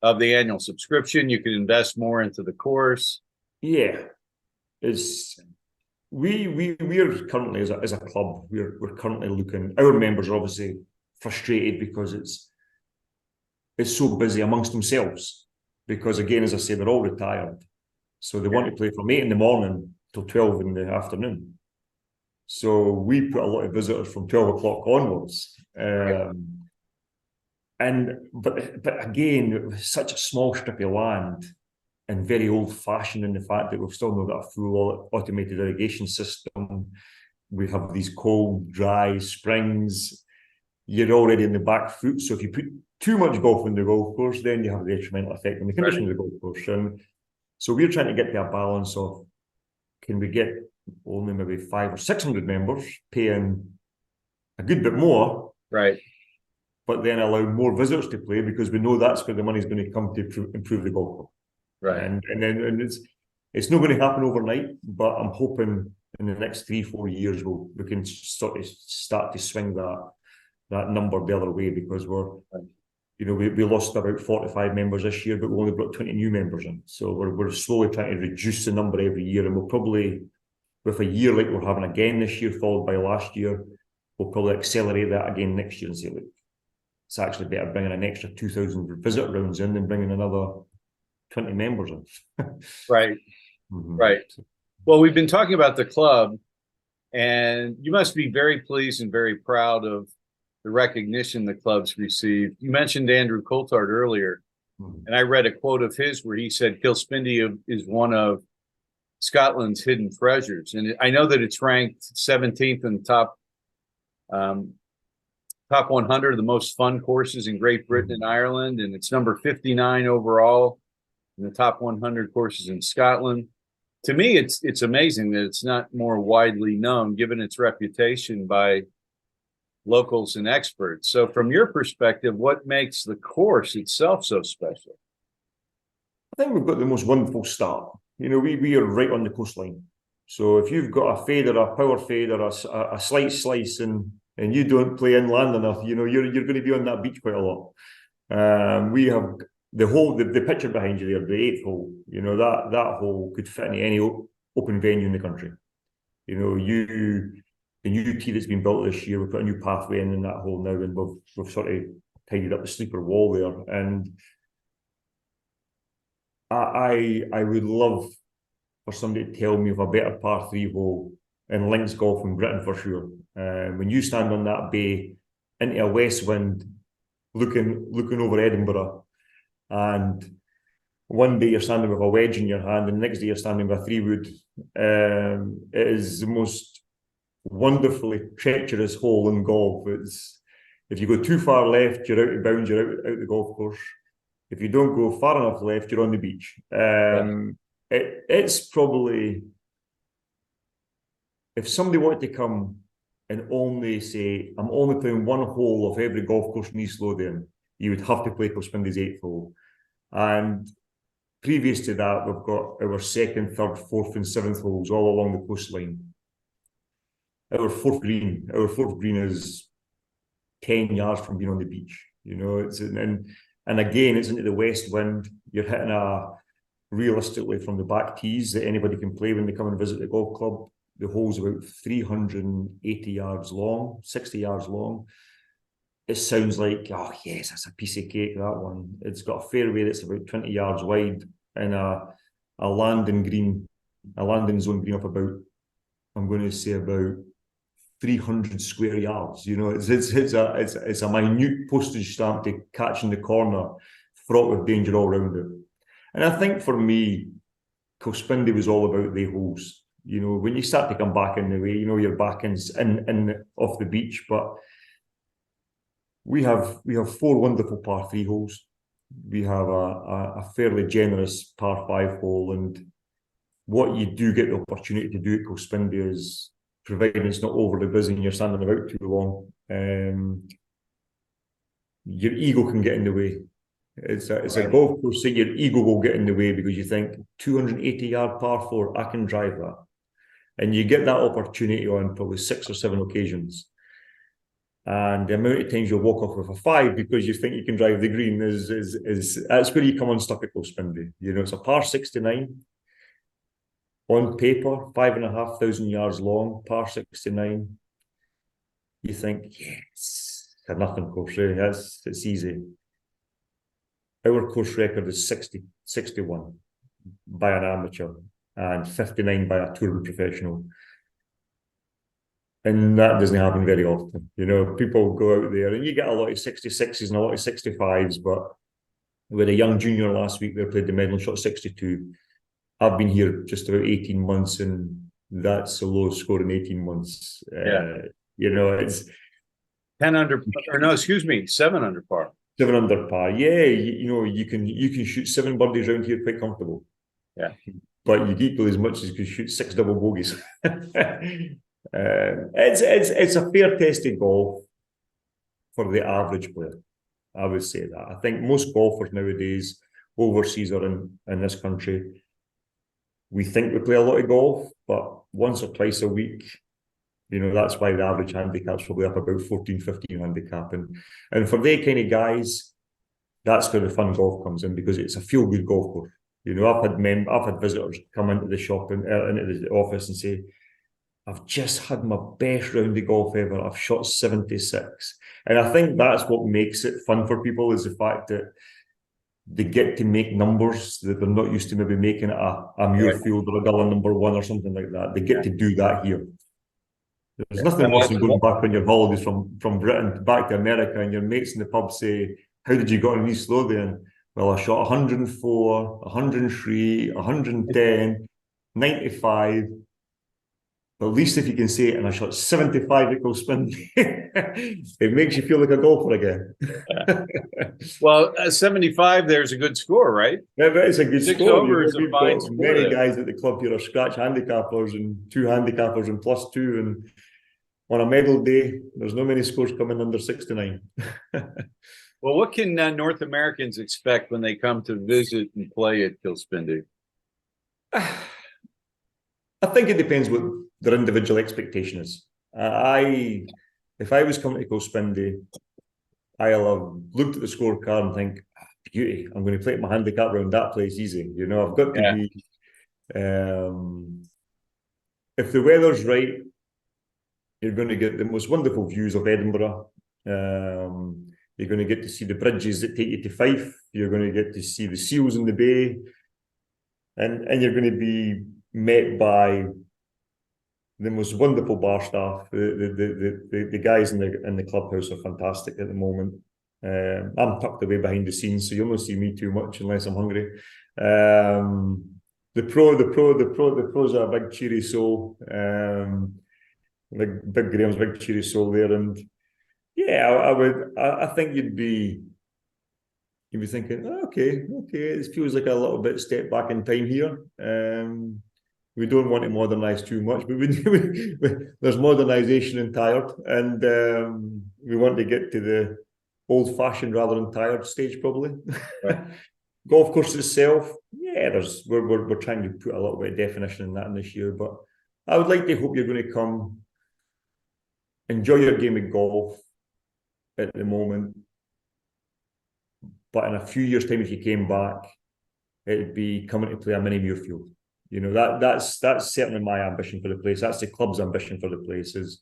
of the annual subscription. You could invest more into the course. Yeah, we're currently as a club, we're currently looking. Our members are obviously frustrated because it's so busy amongst themselves. Because again, as I say, they're all retired, so they want to play from 8 in the morning till 12 in the afternoon. So we put a lot of visitors from 12 o'clock onwards. But again, such a small strip of land and very old-fashioned in the fact that we've still not got a full automated irrigation system. We have these cold, dry springs. You're already in the back foot. So if you put too much golf in the golf course, then you have a detrimental effect on the condition of the golf course. And so we're trying to get to a balance of, can we get only maybe 500 or 600 members paying a good bit more? Right. But then allow more visitors to play because we know that's where the money's going to come to improve the golf club. Right. And it's not going to happen overnight, but I'm hoping in the next 3-4 years we can sort of start to swing that number the other way, because we lost about 45 members this year, but we only brought 20 new members in. So we're slowly trying to reduce the number every year, and we'll probably, with a year like we're having again this year, followed by last year, we'll probably accelerate that again next year and say, look, it's actually better bringing an extra 2,000 visit rounds in than bringing another 20 members in. Right. Right. Well, we've been talking about the club, and you must be very pleased and very proud of the recognition the club's received. You mentioned Andrew Coulthard earlier, and I read a quote of his where he said Kilspindie is one of Scotland's hidden treasures. And I know that it's ranked 17th in the top 100 of the most fun courses in Great Britain and Ireland, and it's number 59 overall in the top 100 courses in Scotland. To me, it's amazing that it's not more widely known, given its reputation by locals and experts. So, from your perspective, what makes the course itself so special? I think we've got the most wonderful start. We are right on the coastline. So if you've got a fader, a power fader, a slight slice, and you don't play inland enough, you're going to be on that beach quite a lot. We have the picture behind you there, the eighth hole. That hole could fit in any open venue in the country. The new tee that's been built this year, we've put a new pathway in that hole now, and we've sort of tidied up the sleeper wall there. And I would love for somebody to tell me of a better par 3 hole in links golf in Britain for sure. When you stand on that bay into a west wind, looking over Edinburgh, and one day you're standing with a wedge in your hand, and the next day you're standing with a 3-wood. It is the most wonderfully treacherous hole in golf. If you go too far left, you're out of bounds, you're out the golf course. If you don't go far enough left, you're on the beach. It's probably, if somebody wanted to come and only say, I'm only playing one hole of every golf course in East Lothian, you would have to play Kilspindie's 8th hole. And previous to that, we've got our 2nd, 3rd, 4th, and 7th holes all along the coastline. Our fourth green is 10 yards from being on the beach. And again, it's into the west wind. You're hitting realistically from the back tees that anybody can play when they come and visit the golf club. The hole's about 380 yards long, 60 yards long. It sounds like, oh yes, that's a piece of cake, that one. It's got a fairway that's about 20 yards wide and a landing zone green up about, I'm going to say about 300 square yards. It's a minute postage stamp to catch in the corner, fraught with danger all around it. And I think for me, Kilspindie was all about the holes. When you start to come back in the way, you're back in off the beach. But we have 4 wonderful par 3 holes. We have a fairly generous par 5 hole, and what you do get the opportunity to do at Kilspindie is, providing it's not overly busy and you're standing about too long, your ego can get in the way. It's a golf course that your ego will get in the way because you think 280-yard par 4, I can drive that. And you get that opportunity on probably 6 or 7 occasions. And the amount of times you'll walk off with a 5 because you think you can drive the green is that's where you come unstuck at Kilspindie. It's a par 69. On paper, 5,500 yards long, par 69. You think, yes, it's a nothing course. It's easy. Our course record is 61 by an amateur and 59 by a touring professional. And that doesn't happen very often. People go out there and you get a lot of 66s and a lot of 65s, but with a young junior last week, they played the medal shot 62. I've been here just about 18 months, and that's the lowest score in 18 months. It's 10 under, or no, excuse me, 7 under par. 7 under par. Yeah, you can shoot 7 birdies around here quite comfortable. Yeah, but you equally as much as you can shoot 6 double bogeys. It's a fair tested golf for the average player. I would say that. I think most golfers nowadays, overseas or in this country, we think we play a lot of golf, but once or twice a week, that's why the average handicap's probably up about 14, 15 handicap. And for they kind of guys, that's where the fun golf comes in, because it's a feel-good golf course. I've had visitors come into the shop and into the office and say, I've just had my best round of golf ever. I've shot 76. And I think that's what makes it fun for people, is the fact that they get to make numbers that they're not used to maybe making at a Muirfield or a Gilholm number 1 or something like that. They get to do that here. There's nothing worse than going back on your holidays from Britain back to America and your mates in the pub say, how did you get on in East Lothian? Well, I shot 104, 103, 110, 95. At least if you can say it, and I shot 75 at Kilspindie, it makes you feel like a golfer again. Well, 75, there's a good score, right? Yeah, but it's a good Six score. over is a We've fine got score many there. guys at the club here are scratch handicappers and 2 handicappers and +2. And on a medal day, there's no many scores coming under 69. Well, what can North Americans expect when they come to visit and play at Kilspindie? I think it depends what their individual expectation is. If I was coming to Kilspindie, I'll have looked at the scorecard and think, beauty, I'm going to play my handicap round that place easy. You know, I've got to be, if the weather's right, you're going to get the most wonderful views of Edinburgh. You're going to get to see the bridges that take you to Fife. You're going to get to see the seals in the bay. And you're going to be met by the most wonderful bar staff. The guys in the clubhouse are fantastic at the moment. I'm tucked away behind the scenes, so you'll not see me too much unless I'm hungry. The pros are a big cheery soul. Big Graham's big cheery soul there, and yeah, I think you'd be thinking, oh, okay, it feels like a little bit step back in time here. We don't want to modernise too much, but there's modernisation in tired, and we want to get to the old-fashioned rather than tired stage, probably. Right. Golf course itself, yeah, we're trying to put a little bit of definition in that in this year, but I would like to hope you're going to come, enjoy your game of golf at the moment, but in a few years' time, if you came back, it'd be coming to play a mini Muirfield. You know, that's certainly my ambition for the place. That's the club's ambition for the place. Is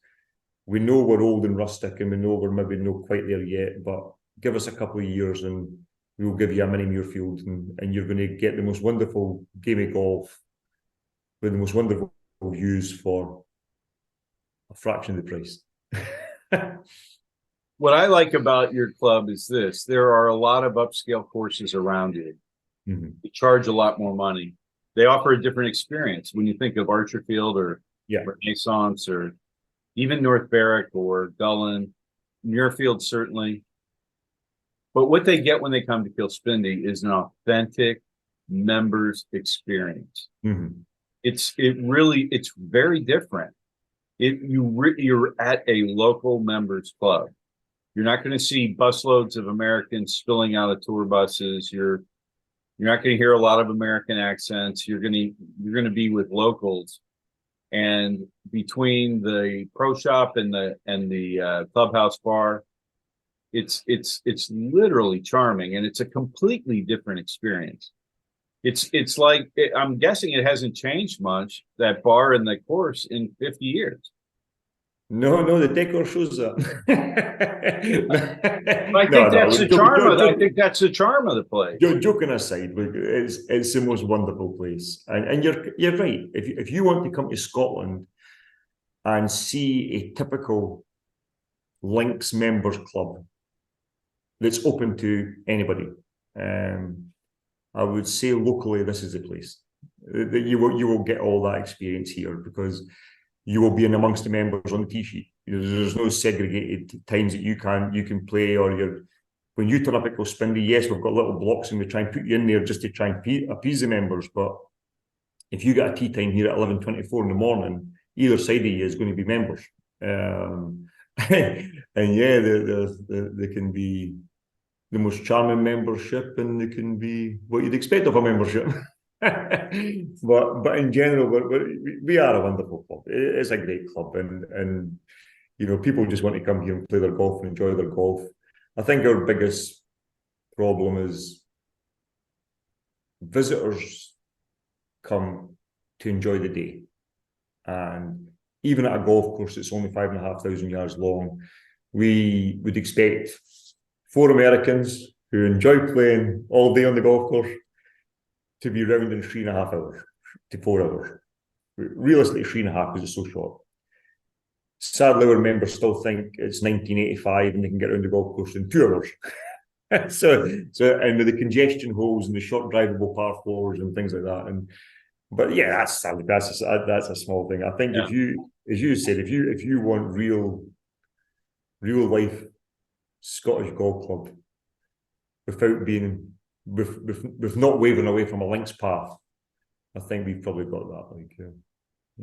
we know we're old and rustic, and we know we're maybe not quite there yet, but give us a couple of years and we'll give you a mini Muirfield, and you're going to get the most wonderful game of golf with the most wonderful views for a fraction of the price. What I like about your club is this: there are a lot of upscale courses around you. Mm-hmm. They charge a lot more money. They offer a different experience. When you think of Archerfield or Renaissance or even North Berwick or Gilholm, Muirfield certainly. But what they get when they come to Kilspindie is an authentic members experience. Mm-hmm. It's very different. You're at a local members club. You're not going to see busloads of Americans spilling out of tour buses. You're not going to hear a lot of American accents. You're going to be with locals, and between the pro shop and the clubhouse bar, it's literally charming, and it's a completely different experience. It's like, I'm guessing it hasn't changed much, that bar and the course, in 50 years. No, the decor shows that. I think that's the charm. I think that's the charm of the place. Joking aside, it's the most wonderful place, and you're right. If you want to come to Scotland and see a typical Links members club that's open to anybody, I would say locally this is the place that you will get all that experience here, because you will be in amongst the members on the tee sheet. There's no segregated times that you can play, or when you turn up at Kilspindie, yes, we've got little blocks and we try and put you in there just to try and appease the members. But if you get a tee time here at 11:24 in the morning, either side of you is going to be members. And yeah, they can be the most charming membership, and they can be what you'd expect of a membership. but in general, we are a wonderful club. It's a great club, and you know, people just want to come here and play their golf and enjoy their golf. I think our biggest problem is visitors come to enjoy the day, and even at a golf course that's only 5,500 yards long, we would expect 4 Americans who enjoy playing all day on the golf course to be round in 3.5 hours to 4 hours. Realistically, 3.5 because it's so short. Sadly, our members still think it's 1985 and they can get around the golf course in 2 hours. so and with the congestion holes and the short drivable par fours and things like that. but yeah, that's a small thing. I think Yeah. if you, as you said, if you want real life Scottish golf club without being with not wavering away from a links path, I think we've probably got that. Like,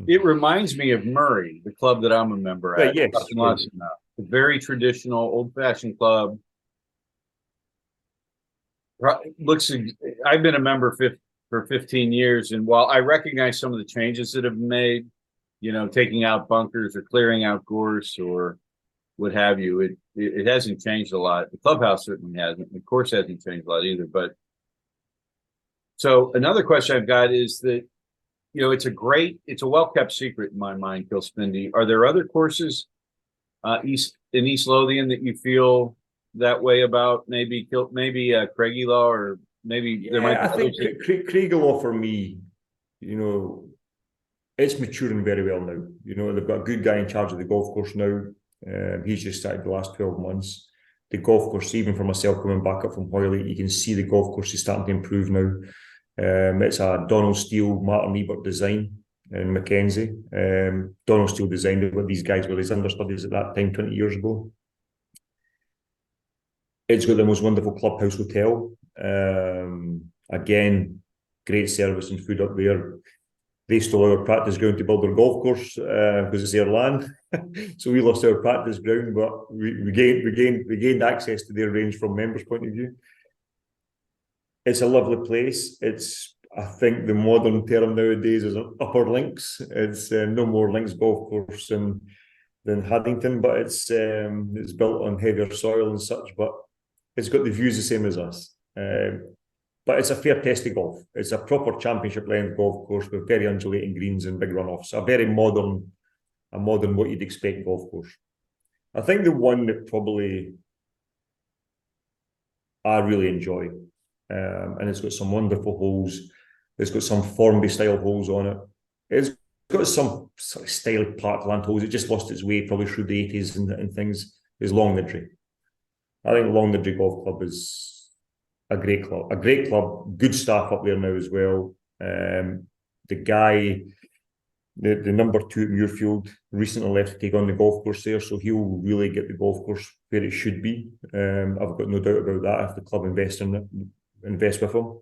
It reminds me of Murray, the club that I'm a member but at. yes, Up in Lustenau. A very traditional, old-fashioned club. Looks. I've been a member for 15 years, and while I recognize some of the changes that have been made, taking out bunkers or clearing out gorse or what have you, it hasn't changed a lot. The clubhouse certainly hasn't. The course hasn't changed a lot either. But so another question I've got is that it's a well-kept secret in my mind, Kilspindie. Are there other courses East Lothian that you feel that way about? Maybe Craigielaw, or maybe there might yeah, be I think others. Craigielaw for me, it's maturing very well now. They've got a good guy in charge of the golf course now. He's just started the last 12 months. The golf course, even for myself coming back up from Hoyley, you can see the golf course is starting to improve now. It's a Donald Steele, Martin Ebert design in Mackenzie. Donald Steele designed it, but these guys were his understudies at that time, 20 years ago. It's got the most wonderful clubhouse hotel. Again, great service and food up there. They stole our practice ground to build their golf course because it's their land. So we lost our practice ground, but we gained access to their range from members' point of view. It's a lovely place. It's, I think, the modern term nowadays is upper links. It's no more links golf course than Haddington, but it's built on heavier soil and such. But it's got the views the same as us. But it's a fair test of golf. It's a proper championship length golf course with very undulating greens and big runoffs. A very modern what you'd expect golf course. I think the one that probably I really enjoy, and it's got some wonderful holes. It's got some Formby style holes on it. It's got some sort of style parkland holes. It just lost its way probably through the 80s and things. Is Longnidry. I think Longnidry Golf Club is a great club, good staff up there now as well. The guy, the number 2 at Muirfield, recently left to take on the golf course there, so he'll really get the golf course where it should be. I've got no doubt about that if the club invest with him.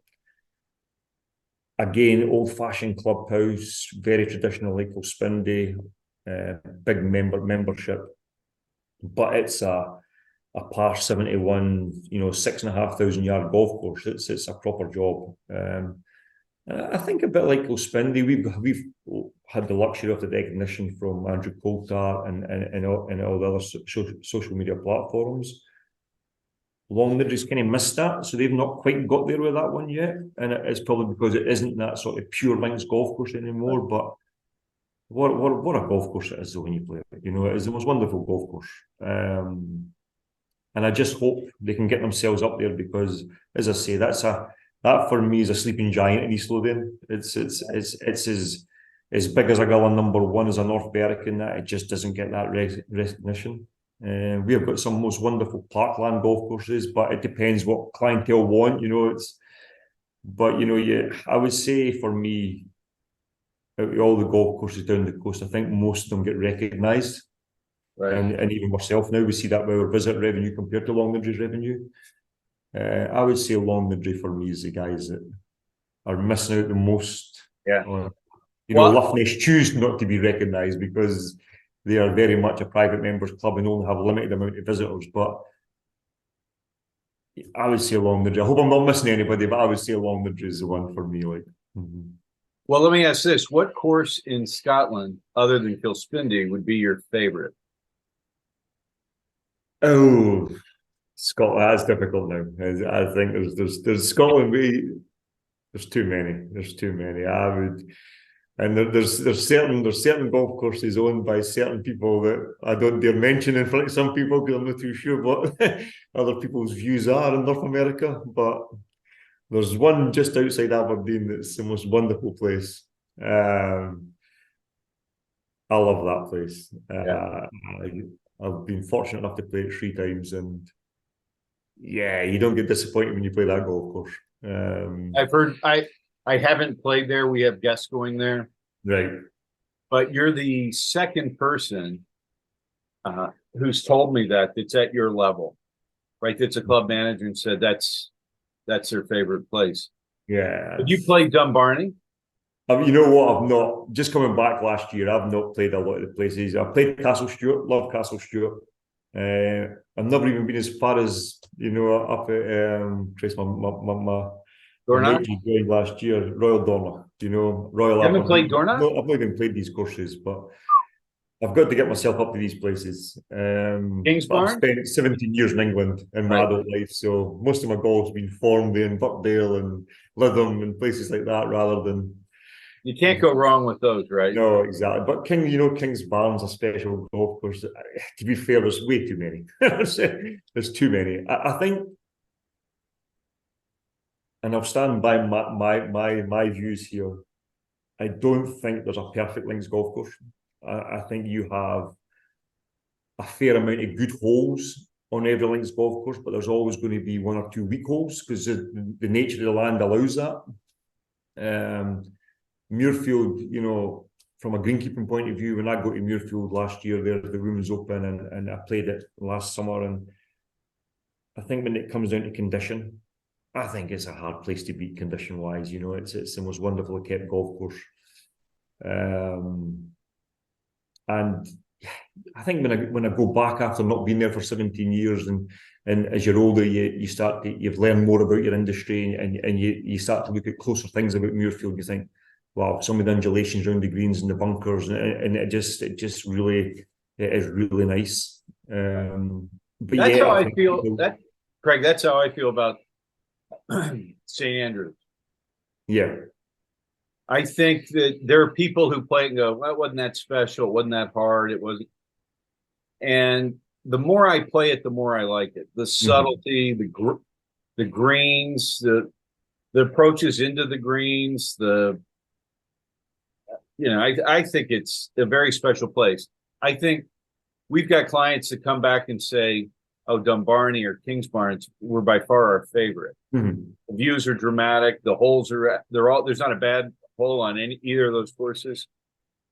Again, old-fashioned clubhouse, very traditional like Kilspindie, big membership, but it's a par 71, 6,500 yard golf course. It's a proper job. I think a bit like Kilspindie, we've had the luxury of the recognition from Andrew Coulthard and all the other social media platforms. Longnidry's kind of missed that, so they've not quite got there with that one yet, and it's probably because it isn't that sort of pure links golf course anymore. But what a golf course it is when you play it. It is the most wonderful golf course. And I just hope they can get themselves up there because, as I say, that for me is a sleeping giant in East Lothian. It's as big as a gull on number 1 as a North Berwick in that it just doesn't get that recognition. We have got some most wonderful parkland golf courses, but it depends what clientele want. I would say for me, out of all the golf courses down the coast, I think most of them get recognised. Right. And even myself now, we see that with our visit revenue compared to Longnidry's revenue. I would say Longnidry for me is the guys that are missing out the most. Yeah. Loughness choose not to be recognised because they are very much a private members club and only have a limited amount of visitors. But I would say Longnidry. I hope I'm not missing anybody, but I would say Longnidry is the one for me. Well, let me ask this: what course in Scotland, other than Kilspindie, would be your favorite? Oh, Scotland. That's difficult now. I think there's Scotland. There's too many. There's too many. There's certain golf courses owned by certain people that I don't dare mention in front of some people because I'm not too sure what other people's views are in North America. But there's one just outside Aberdeen that's the most wonderful place. I love that place. Yeah. I've been fortunate enough to play it 3 times, and yeah, you don't get disappointed when you play that golf course. I've heard I haven't played there. We have guests going there, Right. but you're the second person who's told me that it's at your level, right? That's a club manager and said that's their favorite place. Yeah. Have you played Dumbarton? You know what? I've not, just coming back last year, I've not played a lot of the places. I played Castle Stewart, love Castle Stewart. I've never even been as far as, up at place my Dornoch? mate just joined last year, Royal Dornoch, Royal You haven't played Aberdeen. Dornoch? No, I've not even played these courses, but I've got to get myself up to these places. But I've Kingsbarn? spent 17 years in England in my Right. adult life, so most of my golf's been Formby and Birkdale and Lytham and places like that rather than. You can't go wrong with those, right? No, exactly. But Kingsbarn's a special golf course. To be fair, there's way too many. There's too many. I think, and I'll stand by my views here. I don't think there's a perfect links golf course. I think you have a fair amount of good holes on every links golf course, but there's always going to be one or two weak holes because the nature of the land allows that. Muirfield, from a greenkeeping point of view, when I go to Muirfield last year, there the Women's Open, and I played it last summer, and I think when it comes down to condition, I think it's a hard place to beat condition wise. It's the most wonderfully kept golf course, and I think when I go back after not being there for 17 years, and as you're older, you've learned more about your industry, and you start to look at closer things about Muirfield. You think, wow, some of the undulations around the greens and the bunkers, and it just really, it is really nice. But That's yeah, how I I think feel. Craig, that's how I feel about St. Andrews. yeah. I think that there are people who play and go, well, it wasn't that special, it wasn't that hard, it wasn't. And the more I play it, the more I like it. The subtlety, the greens, the approaches into the greens, I think it's a very special place. I think we've got clients that come back and say, oh, Dumbarton or Kingsbarn were by far our favorite. Mm-hmm. The views are dramatic. The holes there's not a bad hole on either of those courses.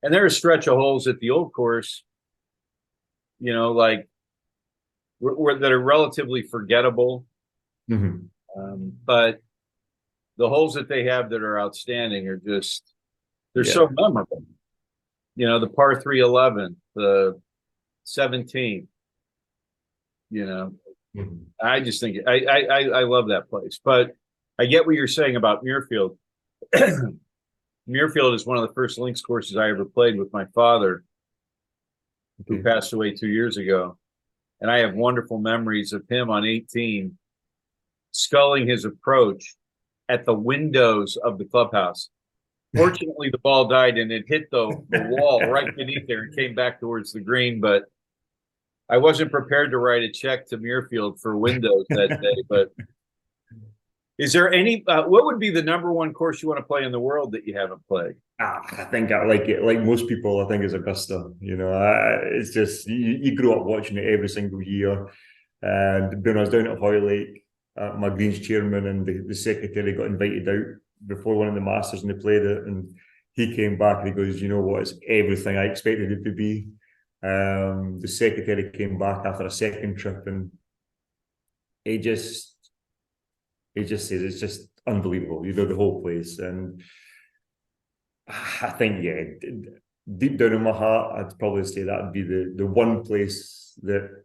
And there's a stretch of holes at the old course, like that are relatively forgettable. Mm-hmm. But the holes that they have that are outstanding are they're so memorable. The par 311, the 17. Mm-hmm. I just think I love that place. But I get what you're saying about Muirfield. Muirfield is one of the first links courses I ever played with my father, who passed away 2 years ago. And I have wonderful memories of him on 18 sculling his approach at the windows of the clubhouse. Fortunately, the ball died and it hit the wall right beneath there and came back towards the green. But I wasn't prepared to write a check to Muirfield for windows that day. But is there any, what would be the number one course you want to play in the world that you haven't played? I think I like it. Like most people, I think it's Augusta. It's just you grew up watching it every single year. And when I was down at Hoylake, my Greens chairman and the secretary got invited out before one of the Masters, and they played it. And he came back and he goes, "You know what? It's everything I expected it to be." The secretary came back after a second trip, and it just says it's just unbelievable. The whole place. And I think, deep down in my heart, I'd probably say that would be the one place that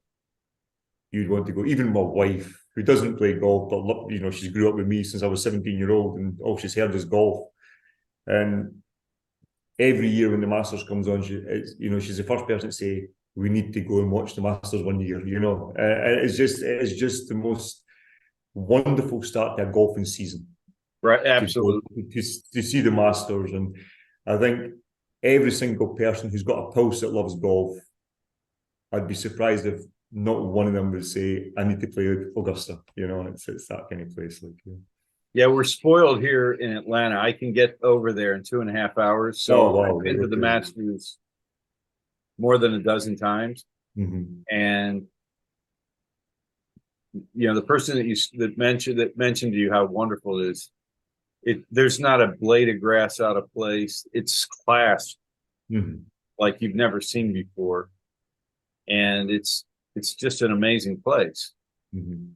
you'd want to go. Even my wife, who doesn't play golf, but she's grew up with me since I was 17-year-old, and all she's heard is golf. And every year when the Masters comes on, she's the first person to say, "We need to go and watch the Masters one year." It's just the most wonderful start to a golfing season. Right, absolutely. To see the Masters. And I think every single person who's got a pulse that loves golf, I'd be surprised if not one of them would say, "I need to play Augusta." It's that kind of place. Yeah, we're spoiled here in Atlanta. I can get over there in 2.5 hours. So wow, I've been to the Masters more than a dozen times. Mm-hmm. And the person that mentioned to you how wonderful it is, there's not a blade of grass out of place. It's class Mhm. like you've never seen before, and it's just an amazing place. Mhm.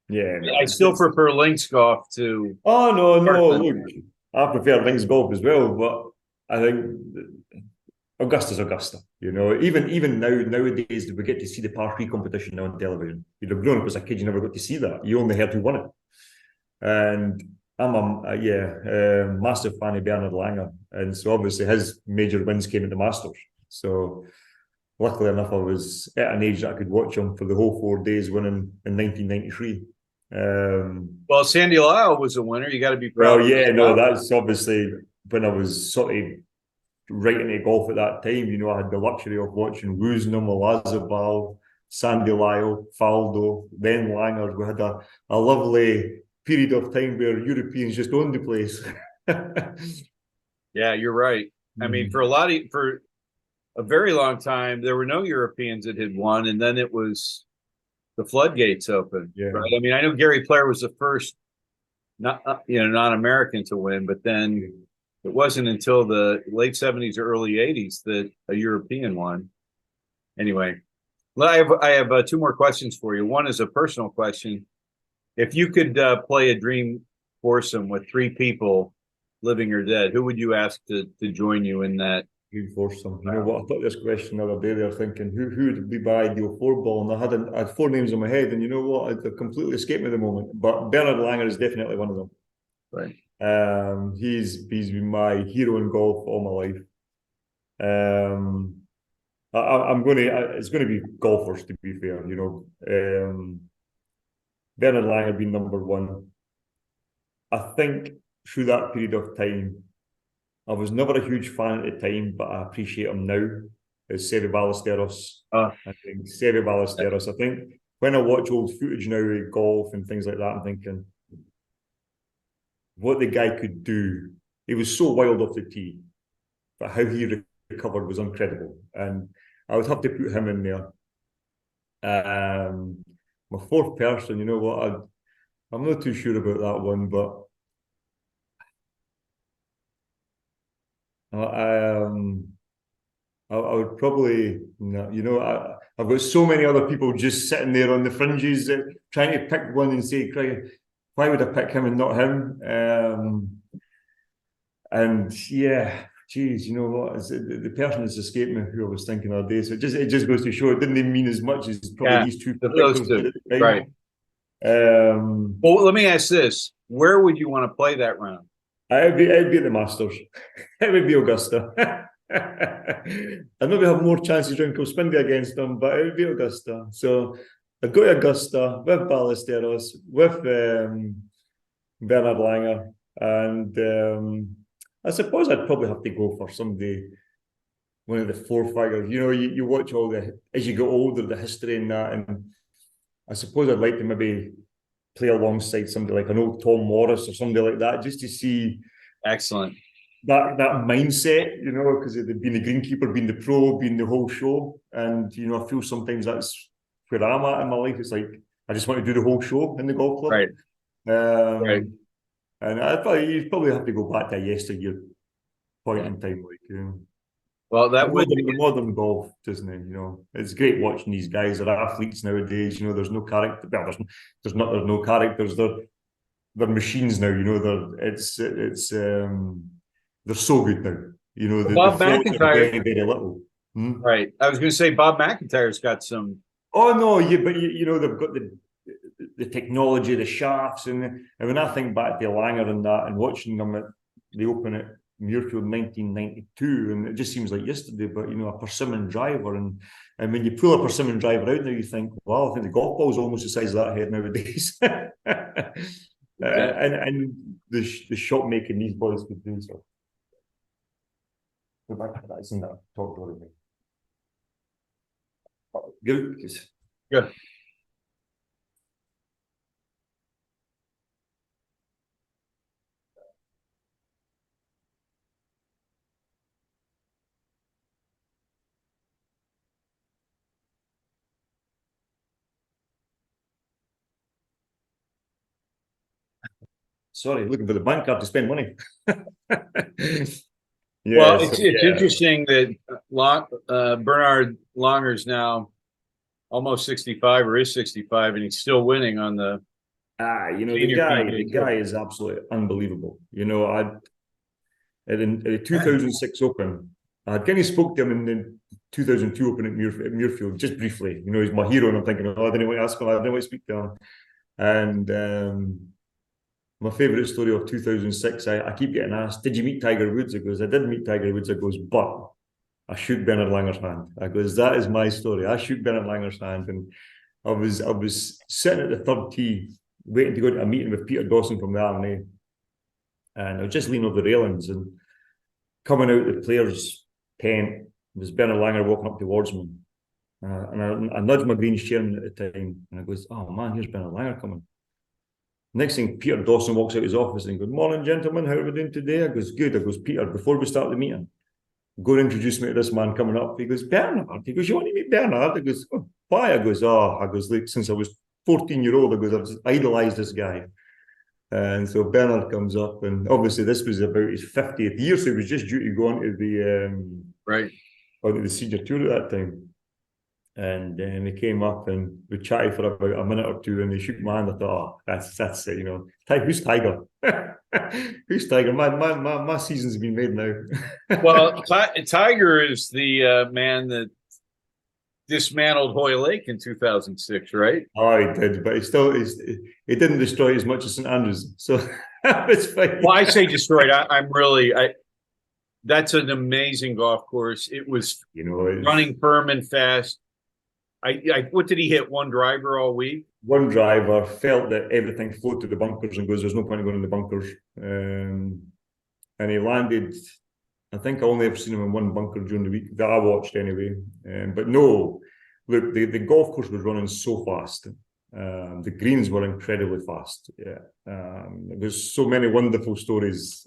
Yeah, no, I still prefer links golf to oh no, no, Parkland. look, I prefer links golf as well, but I think Augusta's Augusta. Even nowadays we get to see the par three competition now on television. Growing up as a kid, you never got to see that. You only heard who won it. And I'm a massive fan of Bernard Langer, and so obviously his major wins came at the Masters. So luckily enough, I was at an age that I could watch him for the whole 4 days winning in 1993. Well, Sandy Lyle was a winner. You got to be proud Well, of yeah, no, that. that's obviously when I was sort of right into golf at that time. I had the luxury of watching Woosnam, Olazabal, Sandy Lyle, Faldo, then Langer. We had a lovely period of time where Europeans just owned the place. Yeah, you're right. I mean, Mm. for a very long time, there were no Europeans that had won, and then it was the floodgates open, Yeah. right? I mean, I know Gary Player was the first not non-American to win, but then it wasn't until the late '70s or early '80s that a European won. Anyway, well, I have two more questions for you. One is a personal question. If you could play a dream foursome with three people, living or dead, who would you ask to join you in that? Good foursome. You know what? I thought this question the other day. They were thinking, who would be my ideal four ball? And I had four names in my head, and you know what? They've completely escaped me at the moment. But Bernard Langer is definitely one of them. Right. He's been my hero in golf all my life. Um, I'm going to. It's going to be golfers, to be fair. Bernard Langer being number one. I think through that period of time, I was never a huge fan at the time, but I appreciate him now. Is Seve Ballesteros. Uh, I think Seve Ballesteros. I think when I watch old footage now of golf and things like that, I'm thinking what the guy could do. He was so wild off the tee, but how he recovered was incredible. And I would have to put him in there. My fourth person, you know what? I'm not too sure about that one, but um, I would probably, no, I've got so many other people just sitting there on the fringes trying to pick one and say, Craig, why would I pick him and not him? And yeah, geez, you know what? The person has escaped me who I was thinking the other day. So it just goes to show it didn't even mean as much as probably yeah, these two those particulars did two. at the Right. time. Um, Well, let me ask this: where would you want to play that round? it'd be at the Masters. It would be Augusta. I'd maybe have more chances around Kilspindie against them, but it would be Augusta. So I'd go to Augusta with Ballesteros, with Bernard Langer, and I suppose I'd probably have to go for somebody, one of the four figures. You watch as you get older, the history in that, and I suppose I'd like to maybe play alongside somebody like an old Tom Morris or somebody like that, just to see Excellent. that mindset, because they've been the greenkeeper, been the pro, been the whole show. And, I feel sometimes that's where I'm at in my life. It's like, I just want to do the whole show in the golf club. Right. Right. And you'd probably have to go back to a yesteryear point in time, Well, the that would be modern golf, doesn't it? It's great watching these guys. They're athletes nowadays. There's no character. Well, there's no characters. They're machines now. They're so good now. The Bob flaws are McIntyre. very, very little. Hmm? Right. I was going to say Bob McIntyre's got some. Oh no, but they've got the technology, the shafts, and when I think back to Langer and that, and watching them at the Open at Muirfield 1992, and it just seems like yesterday. But a persimmon driver, and when you pull a persimmon driver out now, you think, well, I think the golf ball's almost the size of that head nowadays. And the shot making these boys could do so. Go back to that. Isn't that talk about me? Good. Good. sorry, looking for the bank card to spend money. Well, Yeah, so it's yeah. interesting that Bernard Longer's now almost 65 or is 65, and he's still winning on the The senior guy, PGA the Tour. guy is absolutely unbelievable. At the 2006 Open, I kind of spoke to him in the 2002 Open at Muirfield, just briefly. He's my hero, and I'm thinking, oh, I didn't want to ask him, I didn't want to speak to him. And my favourite story of 2006, I keep getting asked, did you meet Tiger Woods? I goes, I did meet Tiger Woods. I goes, but I shook Bernard Langer's hand. I goes, that is my story. I shook Bernard Langer's hand, and I was sitting at the third tee, waiting to go to a meeting with Peter Dawson from the R&A, and I was just leaning over the railings, and coming out the players' tent was Bernard Langer walking up towards me, and I nudged my greens chairman at the time, and I goes, "Oh man, here's Bernard Langer coming." Next thing, Peter Dawson walks out his office and goes, "Morning, gentlemen. How are we doing today?" I goes, "Good." I goes, "Peter, before we start the meeting, go and introduce me to this man coming up." He goes, "Bernard." He goes, "You want to meet Bernard?" I goes, "Oh, why?" I goes, "Look, since I was 14-year-old, I goes, I've just idolized this guy." And so Bernard comes up, and obviously this was about his 50th year, so he was just due to go on to onto the senior tour at that time. And he came up and we chatted for about a minute or two, and he shook my hand. I thought, oh, that's it, Who's Tiger? Who's Tiger? My season's been made now. Well, Tiger is the man that dismantled Hoyle Lake in 2006, right? Oh, he did, but he didn't destroy it as much as St Andrews, so it's fine. Well, I say destroyed. That's an amazing golf course. It was running firm and fast. What did he hit? One driver all week? One driver, felt that everything flowed to the bunkers and goes, there's no point in going in the bunkers. And he landed, I think I only ever seen him in one bunker during the week that I watched anyway. But no, look, the golf course was running so fast. The greens were incredibly fast. Yeah. There's so many wonderful stories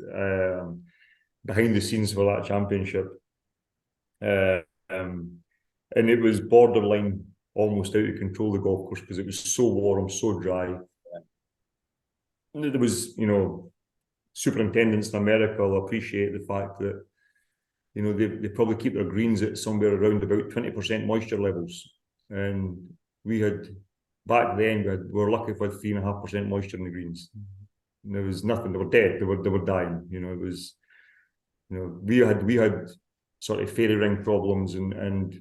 behind the scenes for that championship. And it was borderline almost out of control, the golf course, because it was so warm, so dry. And there was, superintendents in America will appreciate the fact that, they probably keep their greens at somewhere around about 20% moisture levels. And back then, we were lucky if we had 3.5% moisture in the greens. And there was nothing, they were dead, they were dying. It was, we had sort of fairy ring problems, and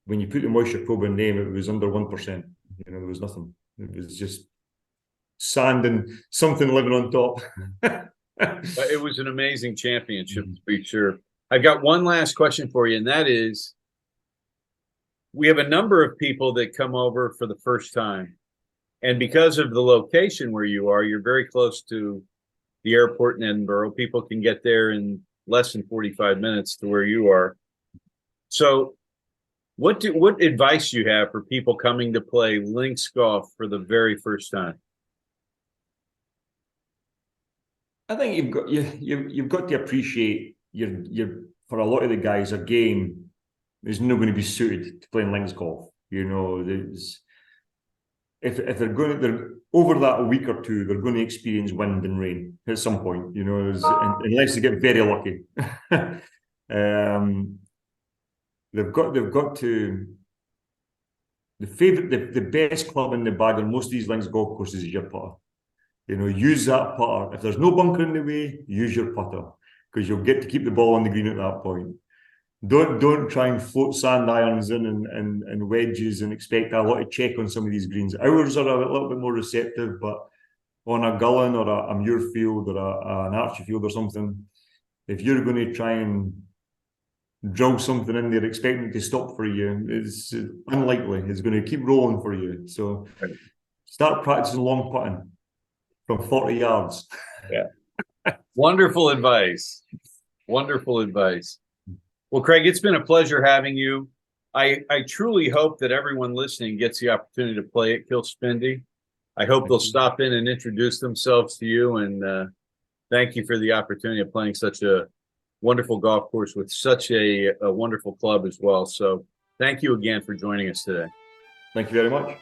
when you put the moisture probe in name, it was under 1%. There was nothing. It was just sand and something living on top. It was an amazing championship, to be sure. I've got one last question for you, and that is, we have a number of people that come over for the first time. And because of the location where you are, you're very close to the airport in Edinburgh. People can get there in less than 45 minutes to where you are. So what advice do you have for people coming to play links golf for the very first time? I think you've got to appreciate for a lot of the guys, a game is not going to be suited to playing links golf. If they're over that week or two, they're going to experience wind and rain at some point. Unless they get very lucky. They've got to the best club in the bag on most of these links golf courses is your putter. Use that putter. If there's no bunker in the way, use your putter, because you'll get to keep the ball on the green at that point. Don't try and float sand irons in and wedges and expect a lot of check on some of these greens. Ours are a little bit more receptive, but on a Gilholm or a Muirfield or an Archiefield or something, if you're going to try and drill something in there expecting to stop for you, it's unlikely. It's going to keep rolling for you. So start practicing long putting from 40 yards. Yeah. Wonderful advice. Wonderful advice. Well, Craig, it's been a pleasure having you. I truly hope that everyone listening gets the opportunity to play at Kilspindie. I hope they'll stop in and introduce themselves to you. And thank you for the opportunity of playing such a wonderful golf course with such a wonderful club as well. So thank you again for joining us today. Thank you very much.